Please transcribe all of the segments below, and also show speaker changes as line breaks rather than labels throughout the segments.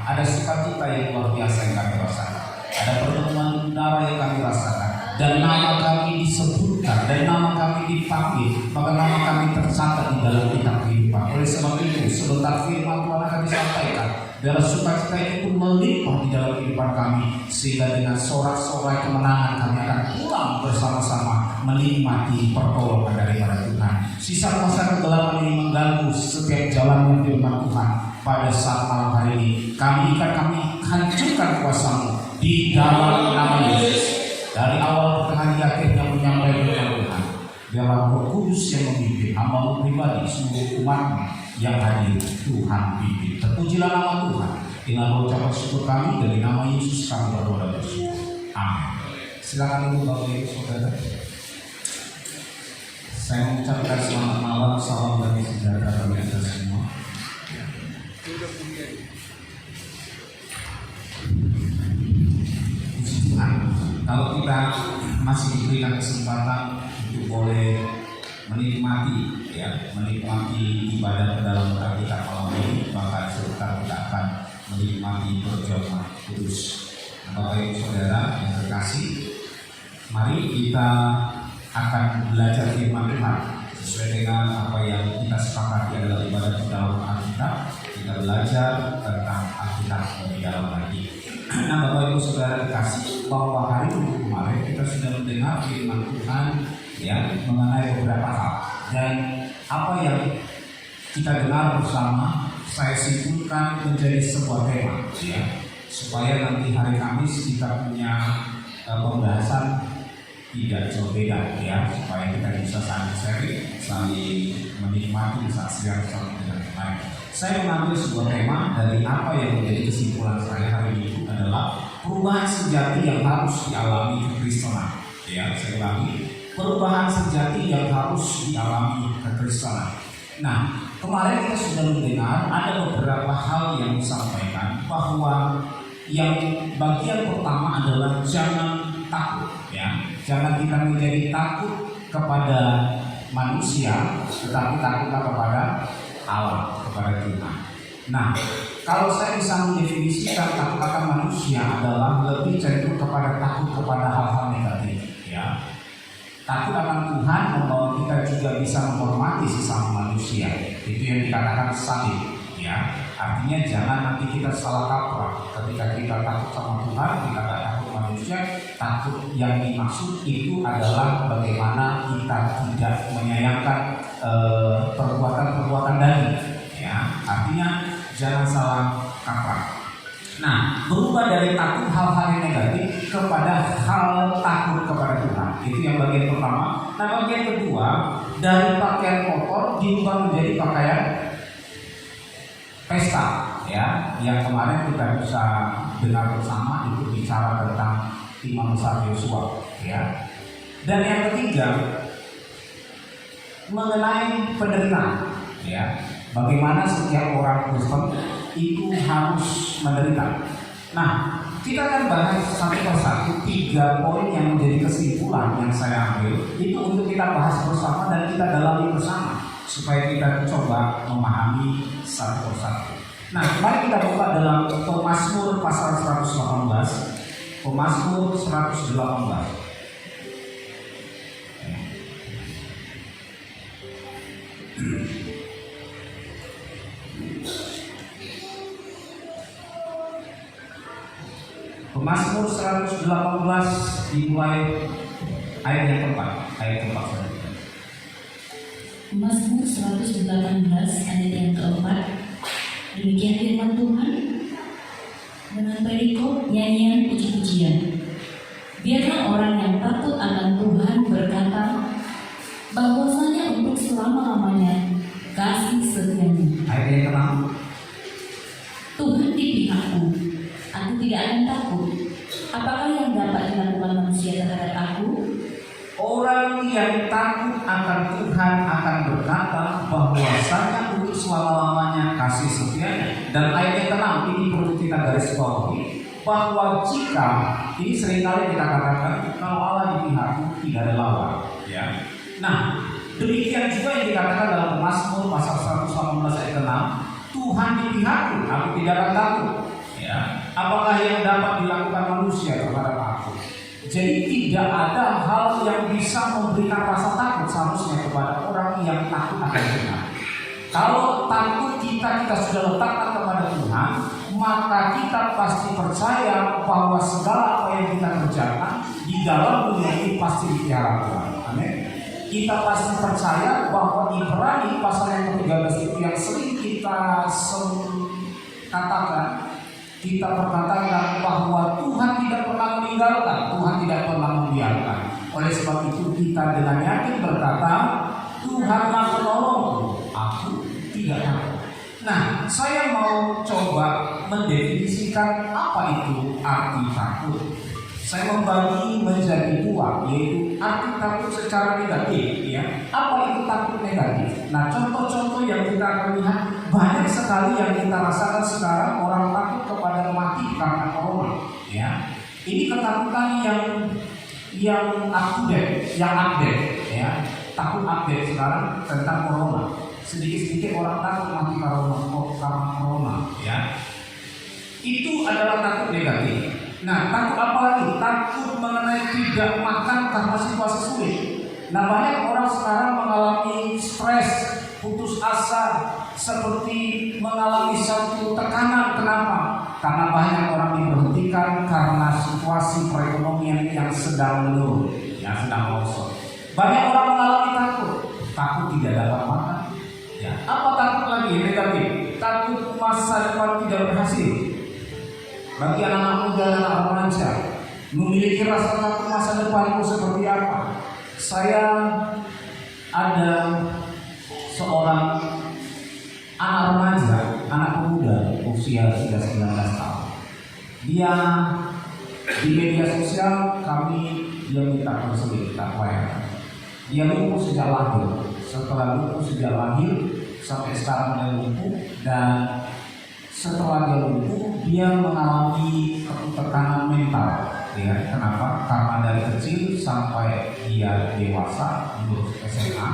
ada sukacita yang luar biasa yang kami rasakan, ada pertemuan udara yang kami rasakan, dan nama kami disebutkan, dan nama kami dipanggil, maka nama kami tercatat di dalam kitab kehidupan. Oleh sebab itu, sebentar firman Tuhan akan disampaikan, biarlah sukacita itu melimpah di dalam kehidupan kami, sehingga dengan sorak-sorai kemenangan kami akan pulang bersama-sama menikmati pertolongan daripada Tuhan. Sisa kuasa kegelapan ini mengganggu setiap jalannya firman Tuhan. Pada saat malam hari ini, kami hancurkan kuasa-Mu di dalam nama Yesus. Dari awal pertengahan akhirnya menyampaikan firman Tuhan. Biarlah Roh Kudus yang memimpin hamba-Mu pribadi, seluruh umat-Mu yang hadir, Tuhan pimpin. Terpujilah nama Tuhan. Inilah ucapan syukur kami, dari nama Yesus kami berdoa dan bersyukur. Amin. Silakan Ibu, Bapak, Ibu, Saudara. Saya mengucapkan selamat malam, salam damai sejahtera bagi kita semua. Tuhan, kalau kita masih diberikan kesempatan untuk boleh menikmati ibadah dalam kita malam ini, maka serta kita akan menikmati perjamuan kudus. Bapak Ibu Saudara yang terkasih, mari kita akan belajar firman Tuhan sesuai dengan apa yang kita sepakati adalah ibadah di dalam Alkitab. Kita belajar tentang Alkitab lebih dalam lagi. Nah, Bapak Ibu Saudara terkasih, bahwa hari Minggu kemarin kita sudah mendengar firman Tuhan ya mengenai beberapa hal, dan apa yang kita dengar bersama saya simpulkan menjadi sebuah tema ya, supaya nanti hari Kamis kita punya pembahasan tidak jauh beda ya, supaya kita bisa saling sharing, saling menikmati kesaksian satu dengan yang lain. Saya mengambil sebuah tema dari apa yang menjadi kesimpulan saya hari ini adalah perubahan sejati yang harus dialami kekristenan. Ya, saya ulangi, perubahan sejati yang harus dialami kekristenan. Nah, kemarin kita sudah mendengar ada beberapa hal yang disampaikan, bahwa yang bagian pertama adalah jangan takut ya. Jangan kita menjadi takut kepada manusia, tetapi takutlah kepada Allah, kepada Tuhan. Nah, kalau saya bisa mendefinisikan takut akan manusia adalah lebih cenderung kepada takut kepada hal-hal negatif ya. Takut akan Tuhan membawa kita juga bisa menghormati sesama manusia. Itu yang dikatakan salib ya. Artinya jangan nanti kita salah kaprah ketika kita takut sama Tuhan, kita tak takut manusia. Takut yang dimaksud itu adalah bagaimana kita tidak menyayangkan perbuatan-perbuatan daging ya. Artinya jangan salah kaprah. Nah, berubah dari takut hal-hal yang negatif kepada hal takut kepada Tuhan. Itu yang bagian pertama. Nah, bagian kedua, dari pakaian kotor diubah menjadi pakaian pesta ya. Yang kemarin kita bisa dengar bersama itu bicara tentang Imam besar Yosua ya. Dan yang ketiga mengenai penderitaan ya. Bagaimana setiap orang Kristen itu harus menderita. Nah, kita akan bahas satu persatu 3 poin yang menjadi kesimpulan yang saya ambil itu untuk kita bahas bersama dan kita dalami bersama supaya kita coba memahami satu persatu. Nah, mari kita buka dalam Pemazmur pasal 118. Pemazmur 118. Pemazmur 118 dimulai ayat yang keempat.
Pemazmur 118 ayat yang keempat. Demikian firman Tuhan dengan perikop nyanyian puji-pujian. Biarlah orang yang takut akan Tuhan berkata, bahwasanya untuk selama-lamanya kasih setianya.
Ayat yang ke-6.
Tuhan di pihakku, aku tidak akan takut. Apakah yang dapat dilakukan manusia terhadap aku?
Orang yang takut akan Tuhan akan berkata bahwasanya untuk selama-lamanya kasih setianya. Dan ayat yang ke-6 ini perlu kita garis bawahi, bahwa jika ini seringkali kita katakan kalau Allah di pihakku tidak ada lawan ya. Nah, demikian juga yang dikatakan dalam Mazmur pasal 118 ayat 6, Tuhan di pihakku, aku tidak akan takut. Ya, apakah yang dapat dilakukan manusia terhadap aku? Jadi tidak ada hal yang bisa memberikan rasa takut seharusnya kepada orang yang takut akan Tuhan. Kalau takut kita sudah letakkan kepada Tuhan, maka kita pasti percaya bahwa segala apa yang kita kerjakan di dalam dunia ini pasti dipelihara Tuhan. Amin. Kita pasti percaya bahwa Ibrani pasal yang ke-13 itu yang sering kita katakan, kita perkatakan bahwa Tuhan tidak pernah meninggalkan, Tuhan tidak pernah membiarkan. Oleh sebab itu kita dengan yakin berkata, Tuhanlah penolongku, aku tidak takut. Nah, saya mau coba mendefinisikan apa itu arti takut. Saya membagi menjadi dua, yaitu arti takut secara negatif, ya. Apa itu takut negatif? Nah, contoh-contoh yang kita akan lihat banyak sekali yang kita rasakan sekarang, orang takut kepada mati karena corona, ya. Ini ketakutan yang update, ya. Takut update sekarang tentang corona. Sedikit-sedikit orang takut mati karena corona, ya. Itu adalah takut negatif. Nah, takut apa lagi? Takut mengenai tidak makan karena situasi sulit. Nah, banyak orang sekarang mengalami stres, putus asa, seperti mengalami satu tekanan. Kenapa? Karena banyak orang diberhentikan karena situasi perekonomian yang sedang menurun, yang sedang merosot. Banyak orang mengalami takut tidak dapat makan. Ya, apa takut lagi negatif? Takut masa depan tidak berhasil. Bagi anak-anak muda dan anak remaja memiliki rasa takut masa depanku seperti apa. Saya ada seorang anak remaja, anak pemuda usia 19 tahun. Dia di media sosial dia minta konseling, minta pelayanan. Dia lumpuh sejak lahir. Setelah lumpuh sejak lahir sampai sekarang dia lumpuh, dan setelah dia lumpuh, dia mengalami tekanan mental. Ya, kenapa? Karena dari kecil sampai dia dewasa, lulus SMA,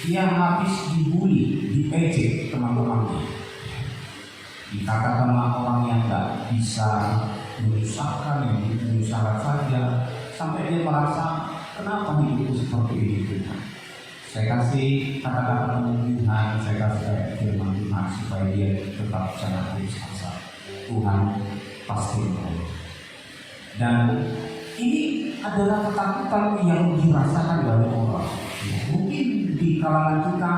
dia habis dibully, diejek teman-temannya. Dikatakan orang yang tidak bisa menyusahkan, yang menyusahkan saja, sampai dia merasa kenapa hidupku seperti ini Tuhan. Saya kasih kata-kata penyembuhan, saya kasih firman Tuhan supaya dia tetap jangan putus asa. Tuhan pasti menolong. Dan ini adalah ketakutan yang dirasakan oleh orang. Ya, mungkin di kalangan kita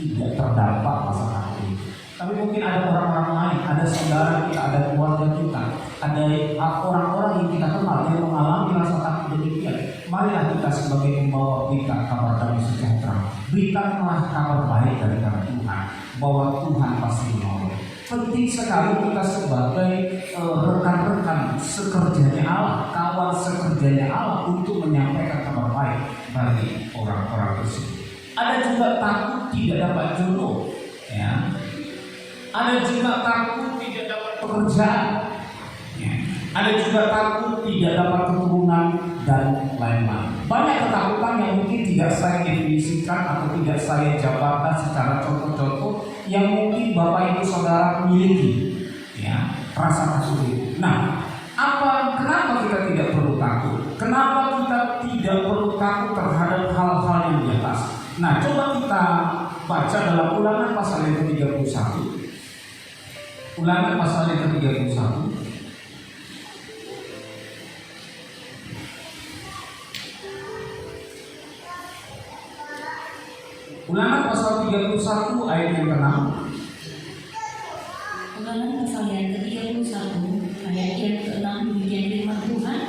tidak terdampak rasa takut. Tapi mungkin ada orang-orang lain, ada saudara kita, ada keluarga kita, ada orang-orang yang kita kenal yang mengalami rasa takut demikian. Marilah kita sebagai pembawa berita kabar damai sejahtera, berikanlah kabar baik dari Tuhan bahwa Tuhan pasti menolong. Penting sekali kita sebagai rekan-rekan sekerjanya Allah, kawan sekerjanya Allah untuk menyampaikan kabar baik bagi orang-orang tersebut. Ada juga takut tidak dapat jodoh, ya. Ada juga takut tidak dapat pekerjaan, ya. Ada juga takut tidak dapat keturunan dan lain-lain. Banyak ketakutan yang mungkin tidak saya definisikan atau tidak saya jabarkan secara contoh-contoh yang mungkin Bapak Ibu Saudara miliki, ya, rasa takut itu. Nah, kenapa kita tidak perlu takut? Kenapa kita tidak perlu takut terhadap hal-hal yang di atas? Nah, coba kita baca dalam Ulangan pasal yang ke-31. Ulangan pasal yang ke-31. Ulangan pasal 31 ayat yang ke-6.
Ulangan pasal yang ke-31 ayat yang ke-6 demikian firman Tuhan.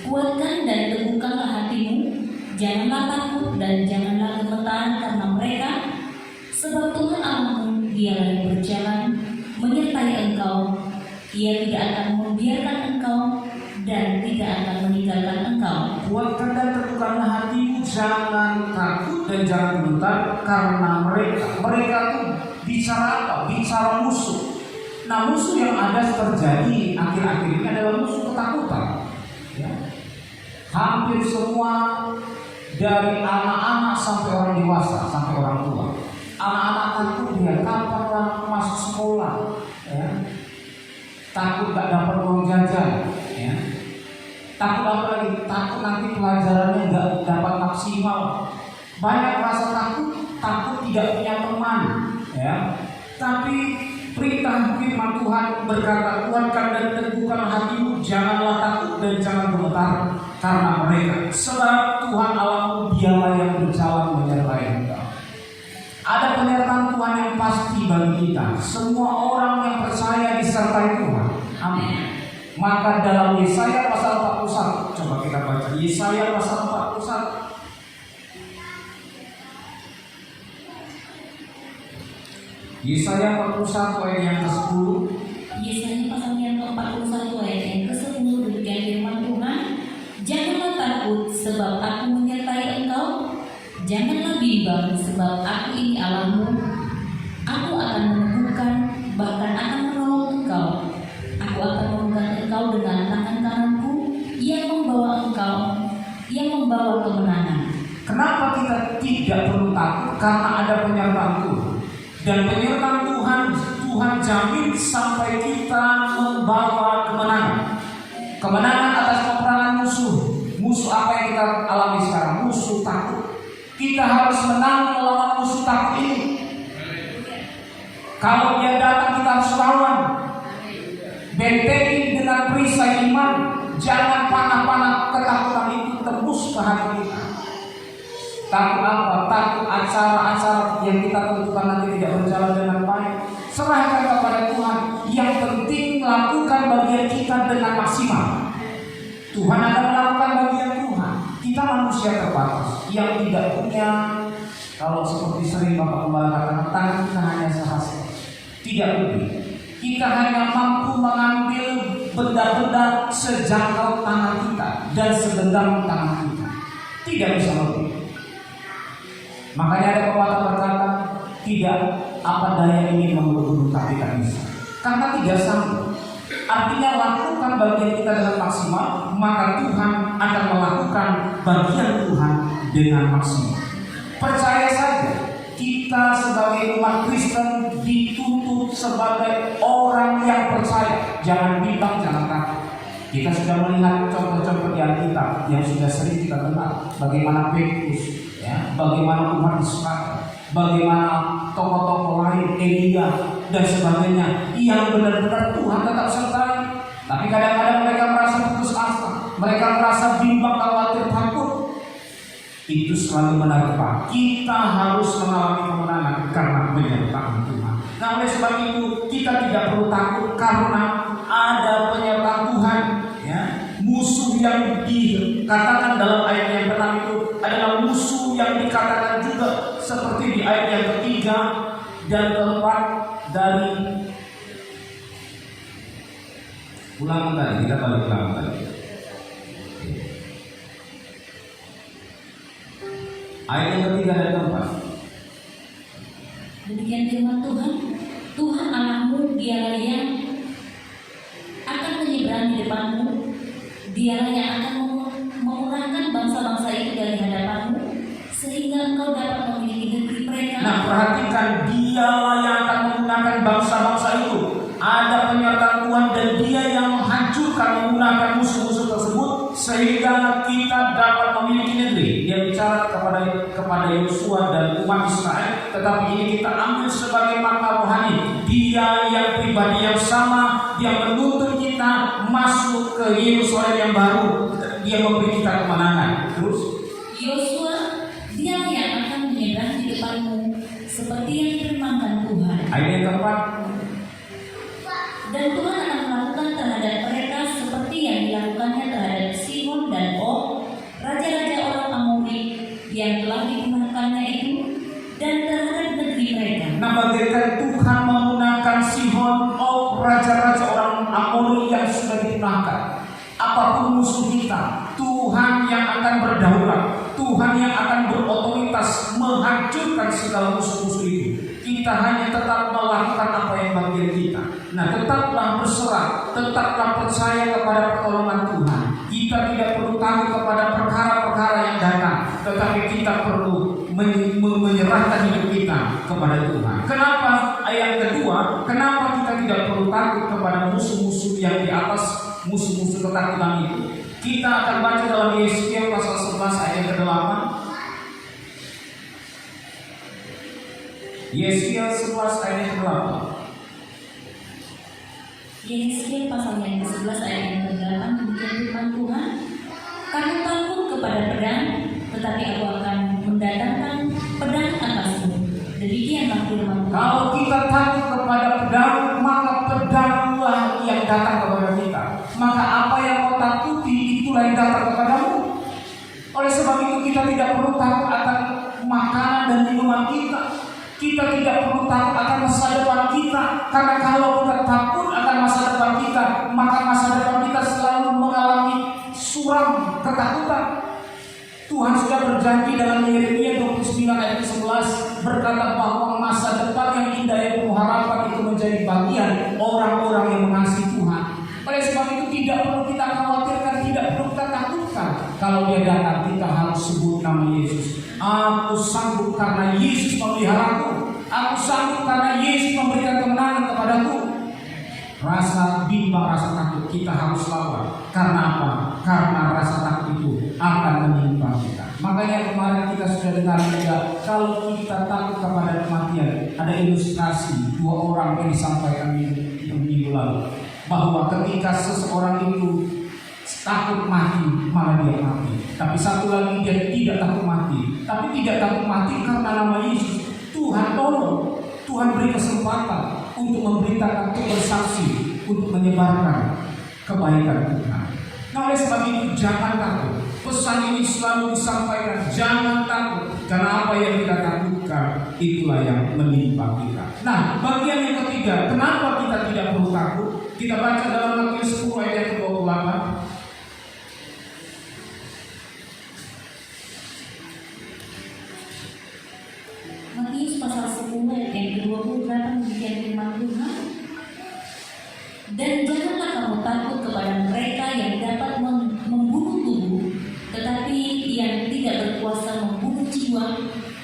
Kuatkan dan teguhkanlah hatimu, janganlah takut dan janganlah gemetar karena mereka, sebab Tuhan Allahmu dialah yang berjalan menyertai engkau. Ia tidak akan membiarkan engkau dan tidak akan meninggalkan engkau.
Kuatkan dan teguhkanlah hatimu, jangan takut dan jangan gemetar karena mereka itu bicara apa? Bicara musuh. Nah, musuh yang ada terjadi akhir-akhir ini adalah musuh ketakutan, ya. Hampir semua dari anak-anak sampai orang dewasa, sampai orang tua, anak-anak takut dia kapan masuk sekolah, ya. takut gak dapat uang jajan, ya. Takut apa lagi? Takut nanti pelajarannya gak dapat maksimal. Banyak rasa takut tidak punya teman, ya. Tapi perintah firman Tuhan berkata, kuatkan dan teguhkan hatimu, janganlah takut dan jangan gemetar karena mereka, sebab Tuhan Allahmu dialah yang berjalan menyertai engkau. Ada penyertaan Tuhan yang pasti bagi kita. Semua orang yang percaya disertai Tuhan. Amin. Maka dalam Yesaya pasal 41, coba kita baca Yesaya pasal 41. Yesaya 41 ayat yang ke-10.
Yesaya pasal yang ke-41 ayat yang ke-10, demikian firman Tuhan, janganlah takut sebab aku menyertai engkau, janganlah bimbang sebab aku ini Allahmu, aku akan meneguhkan, bahkan akan menolong engkau, aku akan memegang engkau dengan tangan kananku yang membawa kemenangan.
Kenapa kita tidak perlu takut? Karena ada penyertaan Tuhan. Dan penyertaan Tuhan jamin sampai kita membawa kemenangan. Kemenangan atas peperangan musuh. Musuh apa yang kita alami sekarang? Musuh takut. Kita harus menang melawan musuh takut ini. Kalau dia datang kita harus lawan. Bentengi dengan perisai iman. Jangan panah-panah ketakutan itu tembus ke hati kita. Takut apa? Takut acara-acara yang kita tentukan nanti tidak berjalan dengan baik. Serahkan kepada Tuhan. Yang penting lakukan bagian kita dengan maksimal. Tuhan akan melakukan bagian Tuhan. Kita manusia terbatas yang tidak punya, kalau seperti sering Bapak Gembala katakan, tangan kita hanya sehasta. Tidak lebih. Kita hanya mampu mengambil benda-benda sejangkau tangan kita dan segenggam tangan kita. Tidak bisa lebih. Makanya ada pepatah berkata, tidak apa daya ingin membunuh tapi tak bisa. Karena tidak sanggup. Artinya lakukan bagian kita dengan maksimal, maka Tuhan akan melakukan bagian Tuhan dengan maksimal. Percaya saja, kita sebagai umat Kristen dituntut sebagai orang yang percaya. Jangan bimbang, jangan takut. Kita sudah melihat contoh-contoh di Alkitab yang sudah sering kita dengar. Bagaimana Petrus, ya, bagaimana umat Israel, bagaimana tokoh-tokoh lain, Elia dan sebagainya, yang benar-benar Tuhan tetap sertai. Tapi kadang-kadang mereka merasa putus asa, mereka merasa bimbang, khawatir, takut. Itu selalu menerpa. Kita harus mengalami kemenangan karena penyertaan Tuhan. Nah, oleh sebab itu kita tidak perlu takut karena ada penyertaan Tuhan. Ya, musuh yang dikatakan dalam ayat yang pertama itu adalah musuh yang dikatakan juga seperti di ayat yang ketiga dan keempat dari ulangan tadi. Kita balik ulangan tadi. Ayat yang ketiga dan keempat.
Demikian firman Tuhan, Tuhan Allahmu dialah yang akan menyeberang di depanmu, dialah yang akan memurahkan bangsa-bangsa itu dari hadapanmu, sehingga engkau dapat memiliki negeri mereka.
Nah, perhatikan, dialah yang akan menggunakan bangsa-bangsa itu. Ada penyertaan Tuhan dan dia yang menghancurkan, menggunakan musuh-musuh tersebut sehingga kita dapat memiliki negeri. Dia bicara kepada Yosua dan umat Israel, tetapi ini kita ambil sebagai makna rohani. Dia yang pribadi yang sama, dia menuntun kita masuk ke Yerusalem yang baru. Dia memberi kita kemenangan. Terus
Yosua, dia yang akan menyeberang di depanmu seperti yang difirmankan Tuhan.
ayat yang keempat.
Dan Tuhan akan melakukan terhadap mereka seperti yang dilakukannya terhadap Sihon dan Og, raja-raja orang Amori yang telah dipunahkannya itu, dan terhadap negeri mereka.
Nah, bagaikan Tuhan menggunakan Sihon, Og, raja-raja orang Amori yang sudah dipunahkan. Apapun musuh kita, Tuhan yang akan berdaulat, Tuhan yang akan berotoritas menghancurkan segala musuh-musuh itu. Kita hanya tetap melakukan apa yang bagian kita. Nah, tetaplah berserah, tetaplah percaya kepada pertolongan Tuhan. Kita tidak perlu takut kepada perkara-perkara yang datang, tetapi kita perlu menyerahkan hidup kita kepada Tuhan. Kenapa? Ayat kedua, kenapa kita tidak perlu takut kepada musuh-musuh yang di atas, musuh-musuh ketakutan itu. Kita akan baca dalam Yeskiel pasal 11 ayat yang ke-8. Yeskiel 11 ayat yang ke-8.
Yeskiel pasal yang ke-11 ayat yang ke-8, demikian firman Tuhan, kamu takut kepada pedang, tetapi aku akan mendatangkan pedang atasmu. Demikianlah firman Tuhan.
Kalau kita takut kepada pedang, maka pedanglah yang datang kepada kita. Maka apa yang kau takuti, itulah yang datang kepadamu. Oleh sebab itu kita tidak perlu takut akan makanan dan minuman kita. Kita tidak perlu takut akan masa depan kita. Karena kalau kita takut akan masa depan kita, maka masa depan kita selalu mengalami suram ketakutan. Tuhan sudah berjanji dalam Yeremia 29 ayat 11 berkata bahwa masa depan yang indah yang penuh harapan itu menjadi bagian orang-orang yang mengasihi Tuhan. Oleh sebab itu tidak perlu kita khawatirkan, tidak perlu kita takutkan. Kalau dia datang, kita harus sebut nama Yesus. Aku sanggup karena Yesus memeliharaku. Aku sanggup karena Yesus memberikan kemenangan kepadaku. Rasa bimbang, rasa takut kita harus lawan. Karena apa? Karena rasa takut itu akan menimpa kita. Makanya kemarin kita sudah dengar juga, kalau kita takut kepada kematian, ada ilustrasi 2 orang yang disampaikan minggu lalu, bahwa ketika seseorang itu takut mati, malah dia mati. Tapi satu lagi dia tidak takut mati, tapi tidak takut mati karena nama Yesus. Tuhan tolong, Tuhan beri kesempatan untuk memberitakan, untuk bersaksi, untuk menyebarkan kebaikan Tuhan. Nah, oleh sebab itu jangan takut. Pesan ini selalu disampaikan, jangan takut, karena apa yang kita takutkan itulah yang menimpa kita. Nah, bagian yang ketiga, kenapa kita tidak perlu takut? Kita baca dalam Matius 10 ayat yang ke-28.
Matius pasal 10 ayat yang ke-28, demikian firman Tuhan. Dan janganlah kamu takut kepada mereka yang dapat membunuh tubuh, tetapi yang tidak berkuasa membunuh jiwa.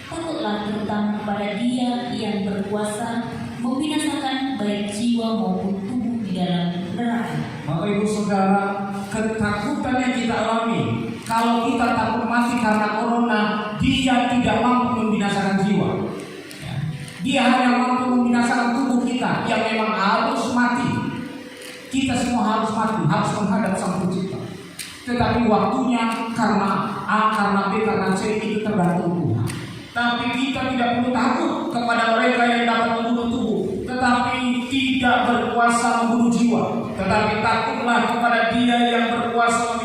Takutlah terutama kepada Dia yang berkuasa membinasakan baik jiwa maupun tubuh di dalam neraka.
Bapak Ibu Saudara, ketakutan yang kita alami, kalau kita takut mati karena corona, dia tidak mampu membinasakan jiwa. Dia hanya mampu membinasakan tubuh kita yang memang harus mati. Kita semua harus mati, harus menghadap Sang Pencipta. Tetapi waktunya karena A, karena B, karena C itu tergantung Tuhan. Tapi kita tidak perlu takut kepada mereka yang dapat membunuh tubuh, tetapi tidak berkuasa membunuh jiwa. Tetapi takutlah kepada Dia yang berkuasa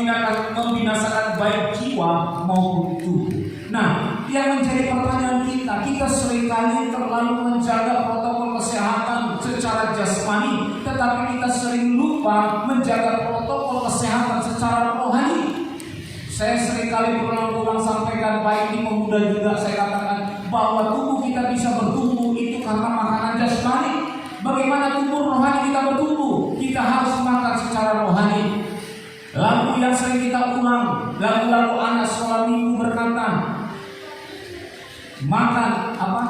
membinasakan baik jiwa maupun tubuh. Nah, yang menjadi pertanyaan kita seringkali terlalu menjaga protokol kesehatan secara jasmani, tetapi kita sering lupa menjaga protokol kesehatan secara rohani. Saya seringkali berulang-ulang sampaikan, baik di pemuda juga saya katakan bahwa tubuh kita bisa bertumbuh itu karena makanan jasmani. Bagaimana tubuh rohani kita bertumbuh? Kita harus makan secara rohani. Lagu yang sering kita ulang, lagu-lagu anak sekolah minggu berkata, makan apa?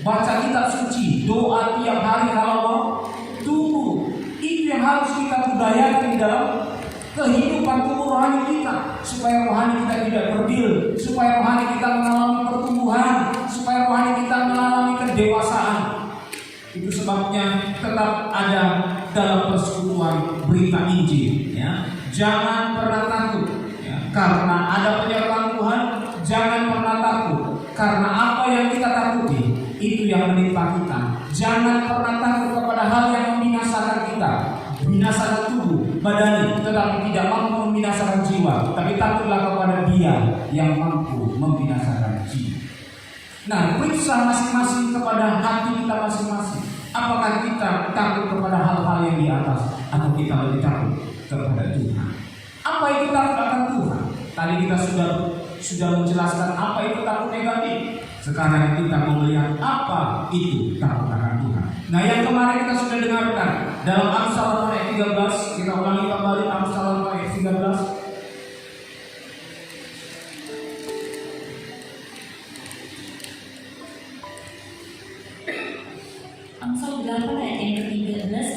Baca kitab suci, doa tiap hari kalau mau tumbuh. Itu yang harus kita budayakan di dalam kehidupan tubuh rohani kita, supaya rohani kita tidak berdil, supaya rohani kita mengalami pertumbuhan, supaya rohani kita mengalami kedewasaan. Itu sebabnya tetap ada dalam persekutuan berita Injil, ya. Jangan pernah takut, ya, karena ada penyertaan Tuhan. Jangan pernah takut karena apa yang kita takuti itu yang menimpa kita. Jangan pernah takut kepada hal yang membinasakan kita, binasakan tubuh, badani, tetapi tidak mampu membinasakan jiwa. Tapi takutlah kepada Dia yang mampu membinasakan jiwa. Nah, periksa masing-masing kepada hati kita masing-masing. Apakah kita takut kepada hal-hal yang di atas, atau kita lebih takut kepada Tuhan? Apa itu takut akan Tuhan? Tadi kita sudah menjelaskan apa itu takut negatif. Sekarang kita mau melihat apa itu takut akan Tuhan. Nah, yang kemarin kita sudah dengarkan dalam Amsal ayat 13, kita ulangi kembali Amsal ayat 13.
Amsal 8 ayat yang ke-13,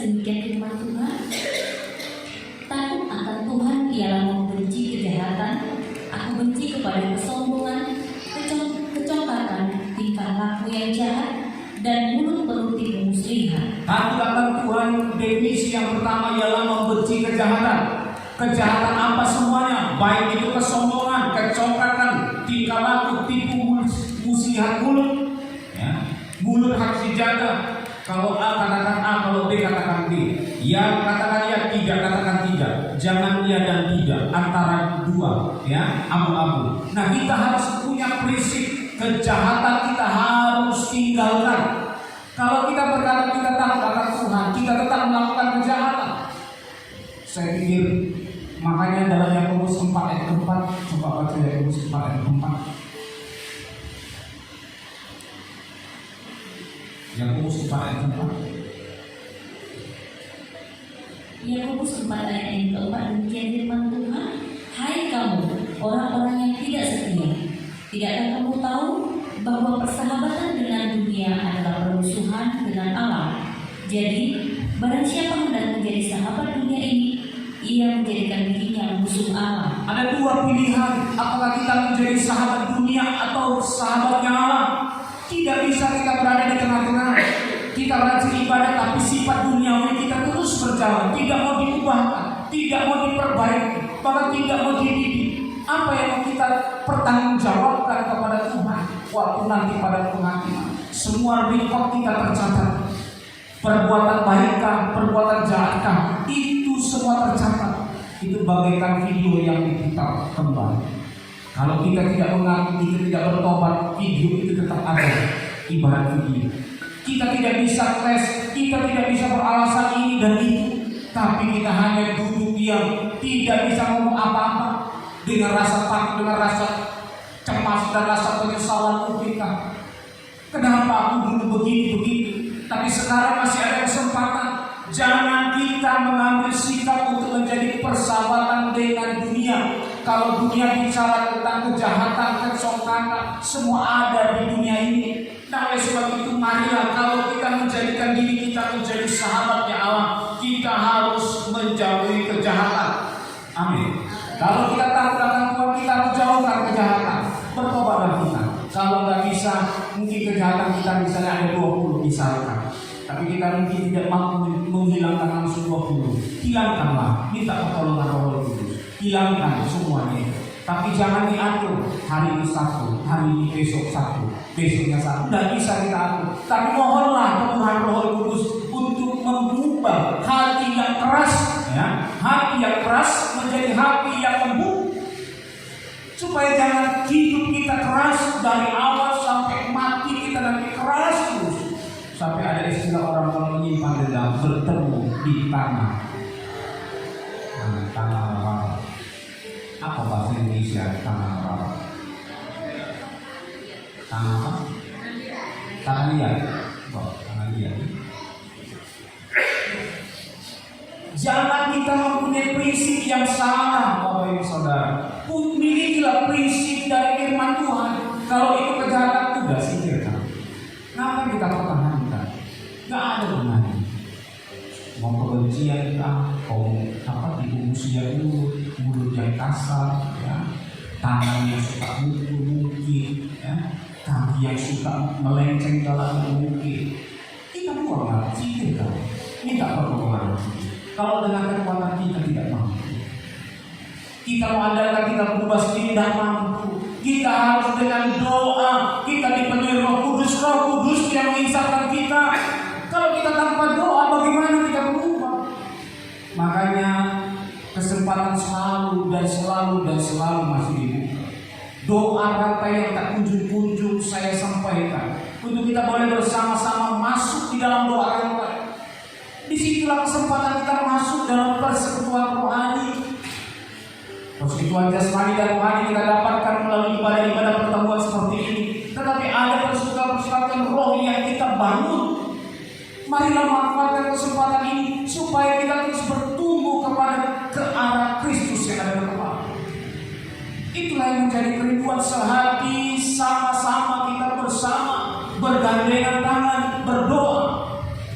kepada kesombongan, kecongkakan, tingkah laku yang jahat, dan mulut penuh tipu muslihat.
Takut akan Tuhan, definisi yang pertama ialah membenci kejahatan. Kejahatan apa semuanya? Baik itu kesombongan, kecongkakan, tingkah laku, tipu muslihat mulut. Ya. Mulut harus dijaga. Kalau A katakan A, kalau B katakan B. Ya katakan ya, tidak katakan tidak. Jangan ya dan tidak, antara dua, ya, abu-abu. Nah, kita harus punya prinsip kejahatan kita harus tinggalkan. Kalau kita berkata kita takut akan Tuhan, kita tetap melakukan kejahatan. Saya pikir makanya dalam Yakobus 4 ayat 4, coba baca Yakobus 4 ayat 4. Yakobus 4 ayat 4.
Yakobus 4 ayat yang keempat, demikian firman Tuhan, hai kamu orang-orang yang tidak setia, tidakkah kamu tahu bahwa persahabatan dengan dunia adalah permusuhan dengan Allah? Jadi barang siapa hendak menjadi sahabat dunia ini, ia menjadikan dirinya musuh Allah.
Ada dua pilihan, apakah kita menjadi sahabat dunia atau sahabatnya Allah. Tidak bisa kita berada di tengah-tengah. Kita rajin ibadah tapi sifat duniawi kita terus berjalan, tidak mau diubahkan, tidak mau diperbaiki, bahkan tidak mau dididik. Apa yang mau kita pertanggungjawabkan kepada Tuhan waktu nanti pada penghakiman? Semua rekod kita tercatat. Perbuatan baikkah, perbuatan jahatkah, itu semua tercatat. Itu bagaikan video yang diputar kembali. Kalau kita tidak mengaku, kita tidak bertobat, video itu tetap ada, ibarat video. Kita tidak bisa tes, kita tidak bisa beralasan ini dan itu, tapi kita hanya duduk diam, tidak bisa ngomong apa-apa, dengan rasa takut, dengan rasa cemas dan rasa penyesalan kita. Kenapa aku dulu begini, tapi sekarang masih ada kesempatan. Jangan kita mengambil sikap untuk menjadi persahabatan dengan dunia. Kalau dunia bicara tentang kejahatan, kecongkakan, semua ada di dunia ini. Nah, oleh sebab itu marilah kalau kita menjadikan diri kita menjadi sahabatnya Allah, kita harus menjauhi kejahatan. Amin. Kalau kita takut akan Tuhan, kita harus jauhkan kejahatan. Bertobatlah kita. Kalau nggak bisa, mungkin kejahatan kita misalnya ada 20 misalkan. Tapi kita mungkin tidak mampu menghilangkan langsung 20. Hilangkanlah, minta pertolongan Roh Kudus. Hilangkan semuanya. Tapi jangan diatur. Hari ini satu, hari ini besok satu, besoknya satu. Tidak bisa kita atur. Tapi mohonlah Tuhan Roh Kudus untuk mengubah hati yang keras, ya, hati yang keras menjadi hati yang lembut. Supaya jangan hidup kita keras dari awal sampai mati, kita nanti keras terus. Sampai ada istilah orang kalau menyimpan dendam bertemu di tanah. Tanah rawa. Apa bahasa Indonesia tanah rawa? Tanah apa? Tanah liat. Tanah liat. Jangan kita mempunyai prinsip yang salah, Bapak Ibu Saudara. Milikilah prinsip dari firman Tuhan. Kalau itu kejahatan, udah singkirkan. Kenapa kita pertahankan? Gak ada gunanya. Mau kebencian mau tipu muslihat dulu, mulut yang kasar, ya, tangan yang suka mukul-mukul, ya, kaki yang suka melenceng dalam mukul. Kita buanglah, singkirkan. Minta pertolongan. Kalau dengan kekuatan kita tidak mampu, kita mengandalkan kita berubah sendiri tidak mampu. Kita harus dengan doa. Kita dipenuhi Roh Kudus. Roh Kudus yang menginsapkan kita. Kalau kita tanpa doa, bagaimana kita berubah? Makanya kesempatan selalu masih dibuka. Doa rantai yang tak kunjung-kunjung saya sampaikan. Untuk kita boleh bersama-sama masuk di dalam doa rantai. Disitulah kesempatan kita masuk dalam persekutuan rohani. Persekutuan jasmani dan rohani kita dapatkan melalui ibadah-ibadah pertemuan seperti ini. Tetapi ada persekutuan roh yang kita bangun. Marilah manfaatkan kesempatan ini supaya kita terus bertumbuh ke arah Kristus yang ada di kepala. Itulah yang menjadi kerinduan sehati, sama-sama kita bersama bergandengan tangan berdoa.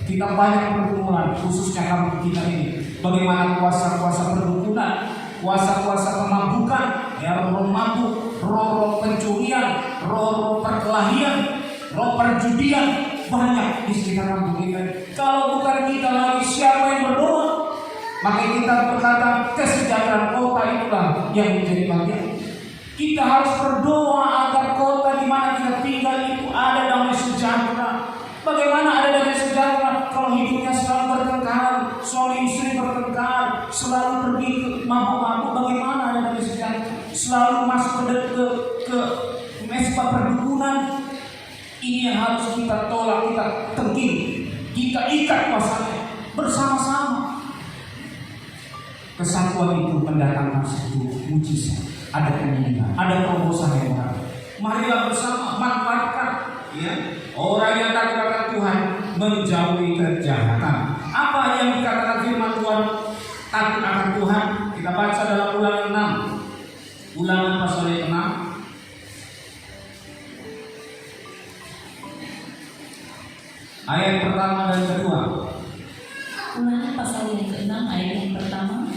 Kita banyak pergumulan, khususnya kampung kita ini. Bagaimana kuasa-kuasa perdukunan, kuasa-kuasa pemabukkan, ya roh mabuk, roh pencurian, roh perkelahian, roh perjudian banyak di sekitar kampung kita. Kalau bukan kita lagi, siapa yang berdoa? Maka kita berkata kesejahteraan kota itulah yang menjadi bagian. Kita harus berdoa agar kota di mana kita tinggal itu ada damai sejahtera. Bagaimana ada damai sejahtera kalau hidupnya selalu bertengkar, suami istri bertengkar, selalu pergi ke mabuk-mabuk? Bagaimana ada damai sejahtera? Selalu masuk ke mesbah perdukunan. Ini yang harus kita tolak, kita tengking, kita ikat kuasanya bersama-sama. Kesatuan itu mendatangkan satu mujizat, ada penyembuhan, ada terobosan yang baru. Marilah bersama manfaatkan, ya, orang yang takut akan Tuhan menjauhi kejahatan. Apa yang dikatakan firman Tuhan takut akan Tuhan? Kita baca dalam Ulangan 6, Ulangan pasal yang 6. Ayat pertama dan kedua.
Ulangan pasal yang ke-6 ayat yang pertama.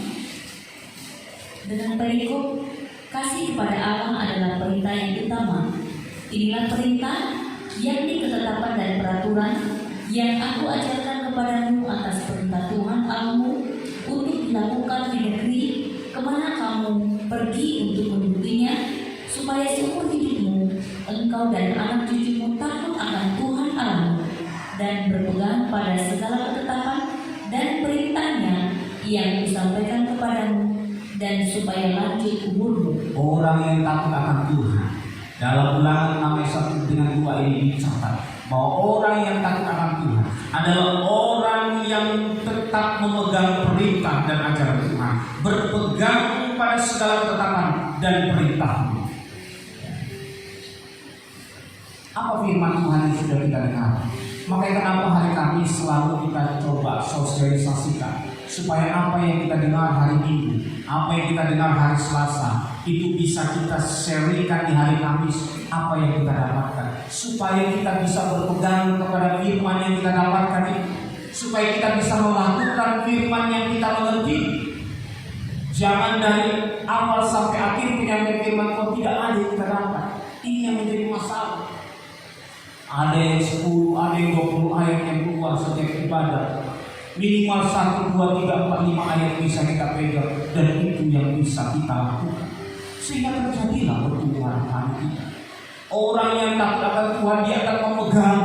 Dengan perikop, kasih kepada Allah adalah perintah yang utama. Inilah perintah, yakni ketetapan dan peraturan yang aku ajarkan kepadamu atas perintah Tuhan Allahmu untuk dilakukan di negeri kemana kamu pergi untuk mendudukinya, supaya seumur hidupmu engkau dan anak cucumu takut akan Tuhan Allahmu dan berpegang pada segala ketetapan dan perintahnya yang disampaikan kepadamu, dan supaya lanjut umurmu.
Orang yang takut akan Tuhan, dalam Ulangan 6 ayat 1 dengan 2 ini dicatat bahwa orang yang takut akan Tuhan adalah orang yang tetap memegang perintah dan ajaran Tuhan, berpegang pada segala ketetapan dan perintahnya. Apa firman Tuhan yang sudah kita dengar? Makanya kenapa hari Kamis selalu kita coba sosialisasikan supaya apa yang kita dengar hari Minggu, apa yang kita dengar hari Selasa, itu bisa kita sharingkan di hari Kamis apa yang kita dapatkan, supaya kita bisa berpegang kepada firman yang kita dapatkan itu, supaya kita bisa melakukan firman yang kita mengerti. Jangan dari awal sampai akhir penyampaian firman Tuhan tidak ada yang kita dapat. Ini yang menjadi masalah. Ada yang 10, ada yang 20 ayat yang keluar setiap ibadah. Minimal 1, 2, 3, 4, 5 ayat bisa kita pegang, dan itu yang bisa kita lakukan. Sehingga terjadilah pertumbuhan hati kita. Orang yang takut akan Tuhan, dia akan memegang,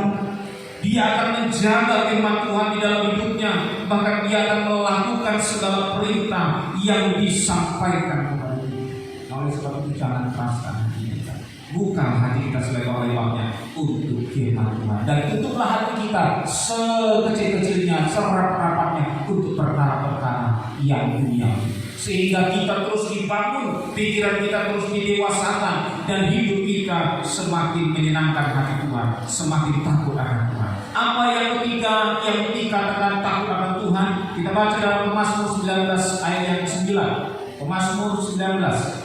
dia akan menjaga firman Tuhan di dalam hidupnya, bahkan dia akan melakukan segala perintah yang disampaikan kepada dia. Oleh sebab itu jangan keraskan hati kita. Bukan hati kita sebagai oleh-olehnya untuk firman Tuhan, dan tutuplah hati kita sekecil-kecilnya, serapat-rapatnya untuk perkara-perkara yang duniawi, sehingga kita terus dibangun, pikiran kita terus didewasakan, dan hidup kita semakin menyenangkan hati Tuhan, semakin takut akan Tuhan. Apa yang ketiga yang dikatakan takut akan Tuhan? Kita baca dalam Mazmur 19 ayat yang 9. Mazmur 19.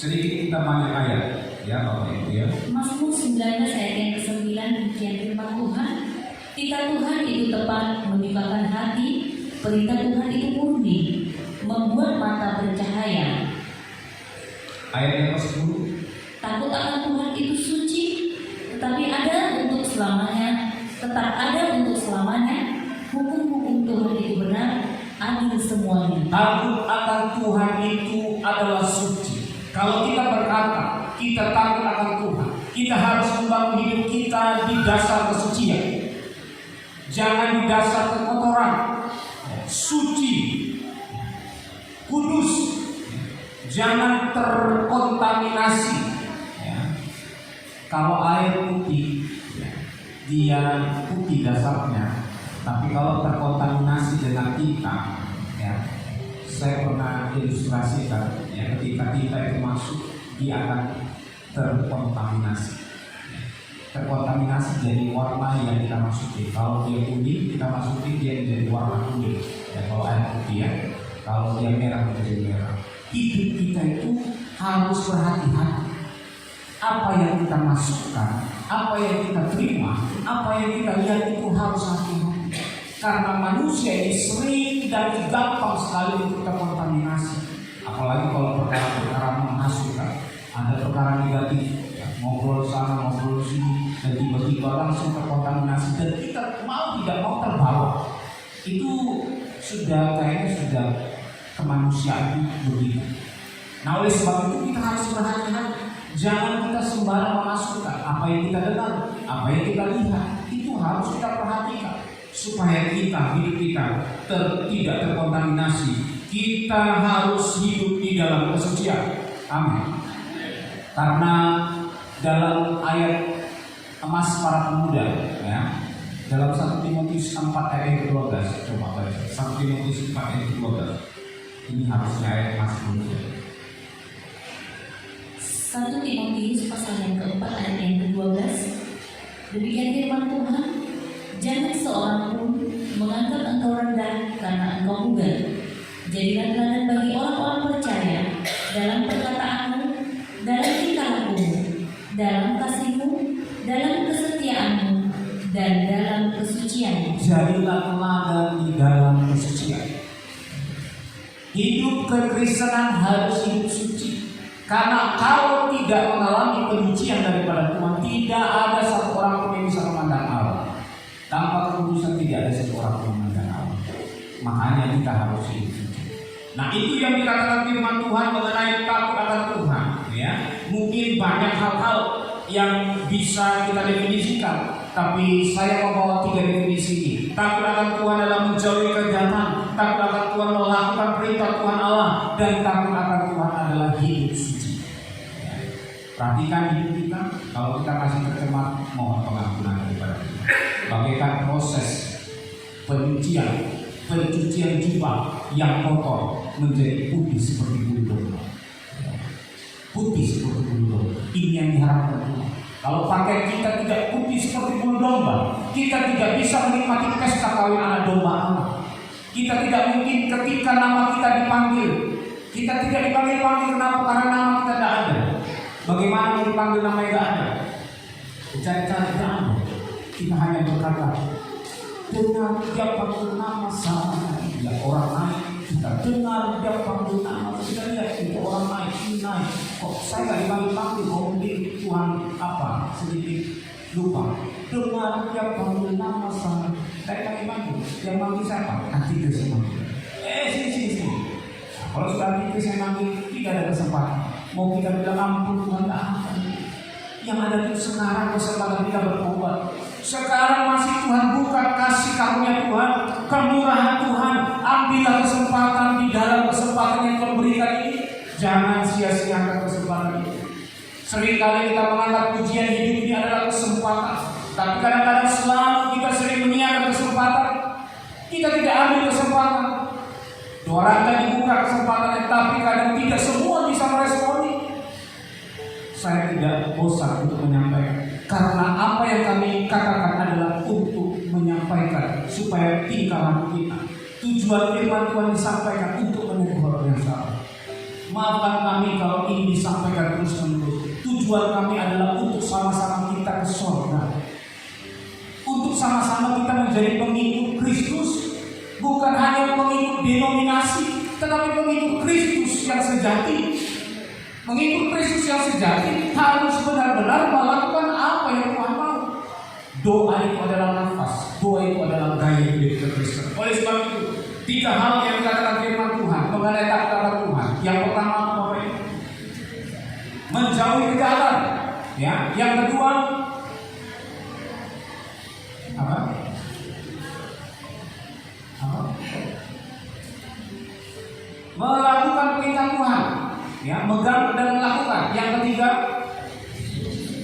Sedikit kita banyak ayat, ya Bapak Ibu ya.
Mazmur 19 ayat yang ke-9, demikian firman Tuhan. Perintah Tuhan itu tepat, menyukakan hati. Perintah Tuhan itu murni, membuat mata bercahaya.
Ayat yang ke-10.
Takut akan Tuhan itu suci, tetapi ada untuk selamanya, tetap ada untuk selamanya. Hukum-hukum Tuhan itu benar, adil semuanya.
Takut akan Tuhan itu adalah suci. Kalau kita berkata kita takut akan Tuhan, kita harus membangun hidup kita di dasar kesucian, jangan di dasar kekotoran. Suci, kudus, jangan terkontaminasi. Kalau air putih, dia putih dasarnya, tapi kalau terkontaminasi dengan tinta, saya pernah ilustrasikan, ketika tinta itu masuk, dia akan terkontaminasi. Terkontaminasi jadi warna yang kita masukin. Kalau dia kuning, kita masukin dia menjadi warna kuning. Kalau air putih kalau dia merah menjadi merah. Hidup kita itu harus berhati-hati. Apa yang kita masukkan, apa yang kita terima, apa yang kita lihat itu harus hati-hati. Karena manusia ini sering dan gampang sekali untuk terkontaminasi. apalagi kalau perkara-perkara menghasutkan, ada perkara negatif, ya, ngobrol sana, ngobrol sini, dan tiba-tiba langsung terkontaminasi dan kita mau tidak mau terbawa. Itu kayaknya sudah kemanusiaan begitu. Nah, oleh sebab itu kita harus berhati-hati. Jangan kita sembarang memasukkan apa yang kita dengar, apa yang kita lihat, itu harus kita perhatikan supaya hidup kita tidak terkontaminasi. Kita harus hidup di dalam kesucian. Amin. Karena dalam ayat emas para pemuda, ya, dalam 1 Timotius 4 ayat 12, coba baca 1 Timotius 4 ayat 12. Ini harusnya ayat emas pemuda.
1 Timotius pasal yang keempat ayat yang ke-12. Demikian firman Tuhan, jangan seorang pun menganggap engkau rendah karena engkau bugar. Jadilah teladan bagi orang-orang percaya dalam perkataanmu, dalam tingkah lakumu, dalam kasihmu, dalam kesetiaanmu, dan dalam kesucianmu.
Jadilah teladan di dalam kesucian. Hidup kekristenan harus hidup suci. Karena kalau tidak mengalami kesucian daripada Tuhan, tidak ada satu orang pun yang bisa memandang Allah. Tanpa kekudusan tidak ada satu orang pun memandang Allah. Makanya kita harus hidup suci. Nah, itu yang dikatakan firman Tuhan mengenai takut akan Tuhan. Ya, mungkin banyak hal-hal yang bisa kita definisikan, tapi saya membawa 3 definisi ini. Takut akan Tuhan adalah menjauhi kejahatan, takut akan Tuhan melakukan perintah Tuhan Allah, dan takut akan Tuhan adalah hidup suci. Perhatikan hidup kita, kalau kita masih tercemar, mohon pengampunan daripada Tuhan. Bagaikan proses pencucian jubah yang kotor menjadi putih seperti bulu domba. Putih seperti bulu domba. Ini yang diharapkan Tuhan. Kalau pakaian kita tidak putih seperti bulu domba, kita tidak bisa menikmati pesta kawin anak domba Allah. Kita tidak mungkin ketika nama kita dipanggil, kita tidak dipanggil-panggil. Kenapa? Karena nama kita tidak ada. Bagaimana mau dipanggil nama yang tidak ada? Cari-cari tidak ada. Kita hanya berkata, dengar dia panggil nama saya. Ya, orang naik. Kita dengar dia panggil nama. Kita lihat itu orang naik. Kok saya tidak dipanggil-panggil? Kok mungkin Tuhan apa? Sedikit lupa. Dengar dia panggil nama saya. Saya panggil. Yang manggil siapa? Antikris yang manggil. Sini. Kalau sudah antikris yang manggil, tidak ada kesempatan. Mau kita bilang ampun Tuhan, tak akan. Yang ada itu sekarang kesempatan kita bertobat. Sekarang masih Tuhan buka kasih karunia Tuhan, kemurahan Tuhan. Ambillah kesempatan di dalam kesempatan yang Tuhan berikan ini. Jangan sia-siakan kesempatan ini. Seringkali kita menganggap ujian hidup ini adalah kesempatan, tapi kadang-kadang selalu kita sering menyiapkan kesempatan, kita tidak ambil kesempatan. Doakan dibuka kesempatan, tapi kadang tidak semua bisa meresponi. Saya tidak bosan untuk menyampaikan, karena apa yang kami katakan adalah untuk menyampaikan supaya tingkah laku kita, tujuan firman Tuhan disampaikan untuk menegur orang yang salah. Maafkan kami kalau ini disampaikan terus-menerus. Tujuan kami adalah untuk sama-sama kita ke surga, untuk sama-sama kita menjadi pengikut Kristus. Bukan hanya pengikut denominasi, tetapi pengikut Kristus yang sejati. Mengikut Kristus yang sejati harus benar-benar melakukan apa yang Tuhan mau. Doa itu adalah nafas, doa itu adalah gaya hidup Kristen. Oleh sebab itu, 3 hal yang dikatakan firman Tuhan mengenai takut akan Tuhan. Yang pertama, Bapak Ibu, menjauhi kejahatan. Ya, yang kedua, apa? Melakukan perintah Tuhan, ya, megang dan melakukan. Yang ketiga,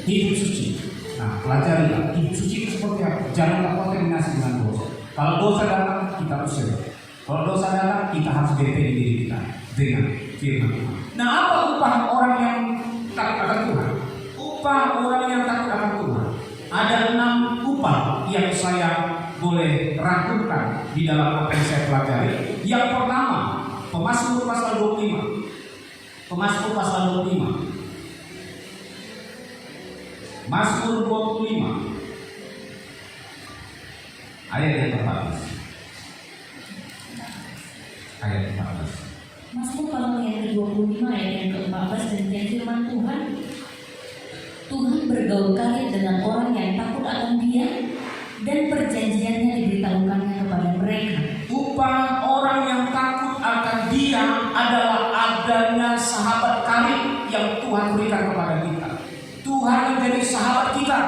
hidup suci. Nah, pelajari hidup suci itu seperti apa. Janganlah kontaminasi dengan dosa. Kalau dosa datang, kita usir. Kalau dosa datang, kita harus bentengi diri kita dengan firman Tuhan. Nah, apa upah orang yang takut akan Tuhan? Upah orang yang takut akan Tuhan ada 6 upah yang saya boleh rangkumkan di dalam apa yang saya pelajari. Yang pertama, Pemazmur pasal 25. Pemazmur pasal 25. Mazmur 25 ayat yang ke-14. Ayat 14.
Mazmur pasal yang ke-25 ayat yang ke-14 dan firman Tuhan, Tuhan bergaul karib dengan orang yang takut akan Dia dan perjanjiannya diberitahukannya kepada mereka.
Upah orang yang takut akan Dia adalah adanya sahabat karib yang Tuhan berikan kepada kita. Tuhan menjadi sahabat kita,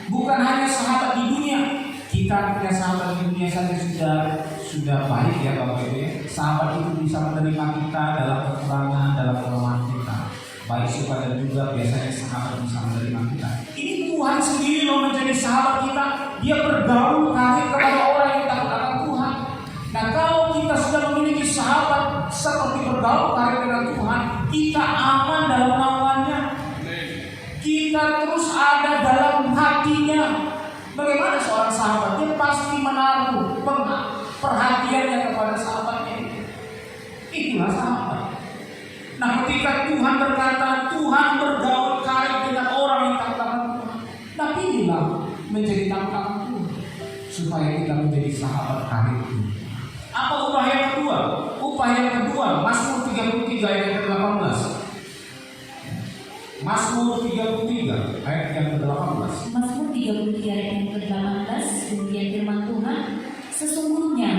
bukan hanya sahabat di dunia. Kita punya sahabat di dunia saja sudah baik ya Bapak Ibu ya. Sahabat itu bisa menerima kita dalam kekurangan, dalam kelemahan kita. Baik suka dan juga biasanya sahabat bisa menerima kita. Ini Tuhan sendiri loh menjadi sahabat kita. Dia bergaul karib kepada orang yang takut akan Tuhan. Nah, kalau kita sudah memiliki sahabat seperti bergaul karib dengan Tuhan, kita aman dalam naungannya. Kita terus ada dalam hatinya. Bagaimana seorang sahabat? Dia pasti menaruh perhatiannya kepada sahabatnya. Itulah sahabat. Nah, ketika Tuhan berkata, Tuhan bergaul karib dengan orang yang takut akan Tuhan, nah pilihlah menjadi takut akan Tuhan supaya kita menjadi sahabat karib. Apa upah yang kedua? Upah yang kedua, Mazmur 33 ayat yang ke-18. Mazmur 33 ayat yang ke-18.
Mazmur 33 ayat yang ke-18, demikian firman Tuhan, sesungguhnya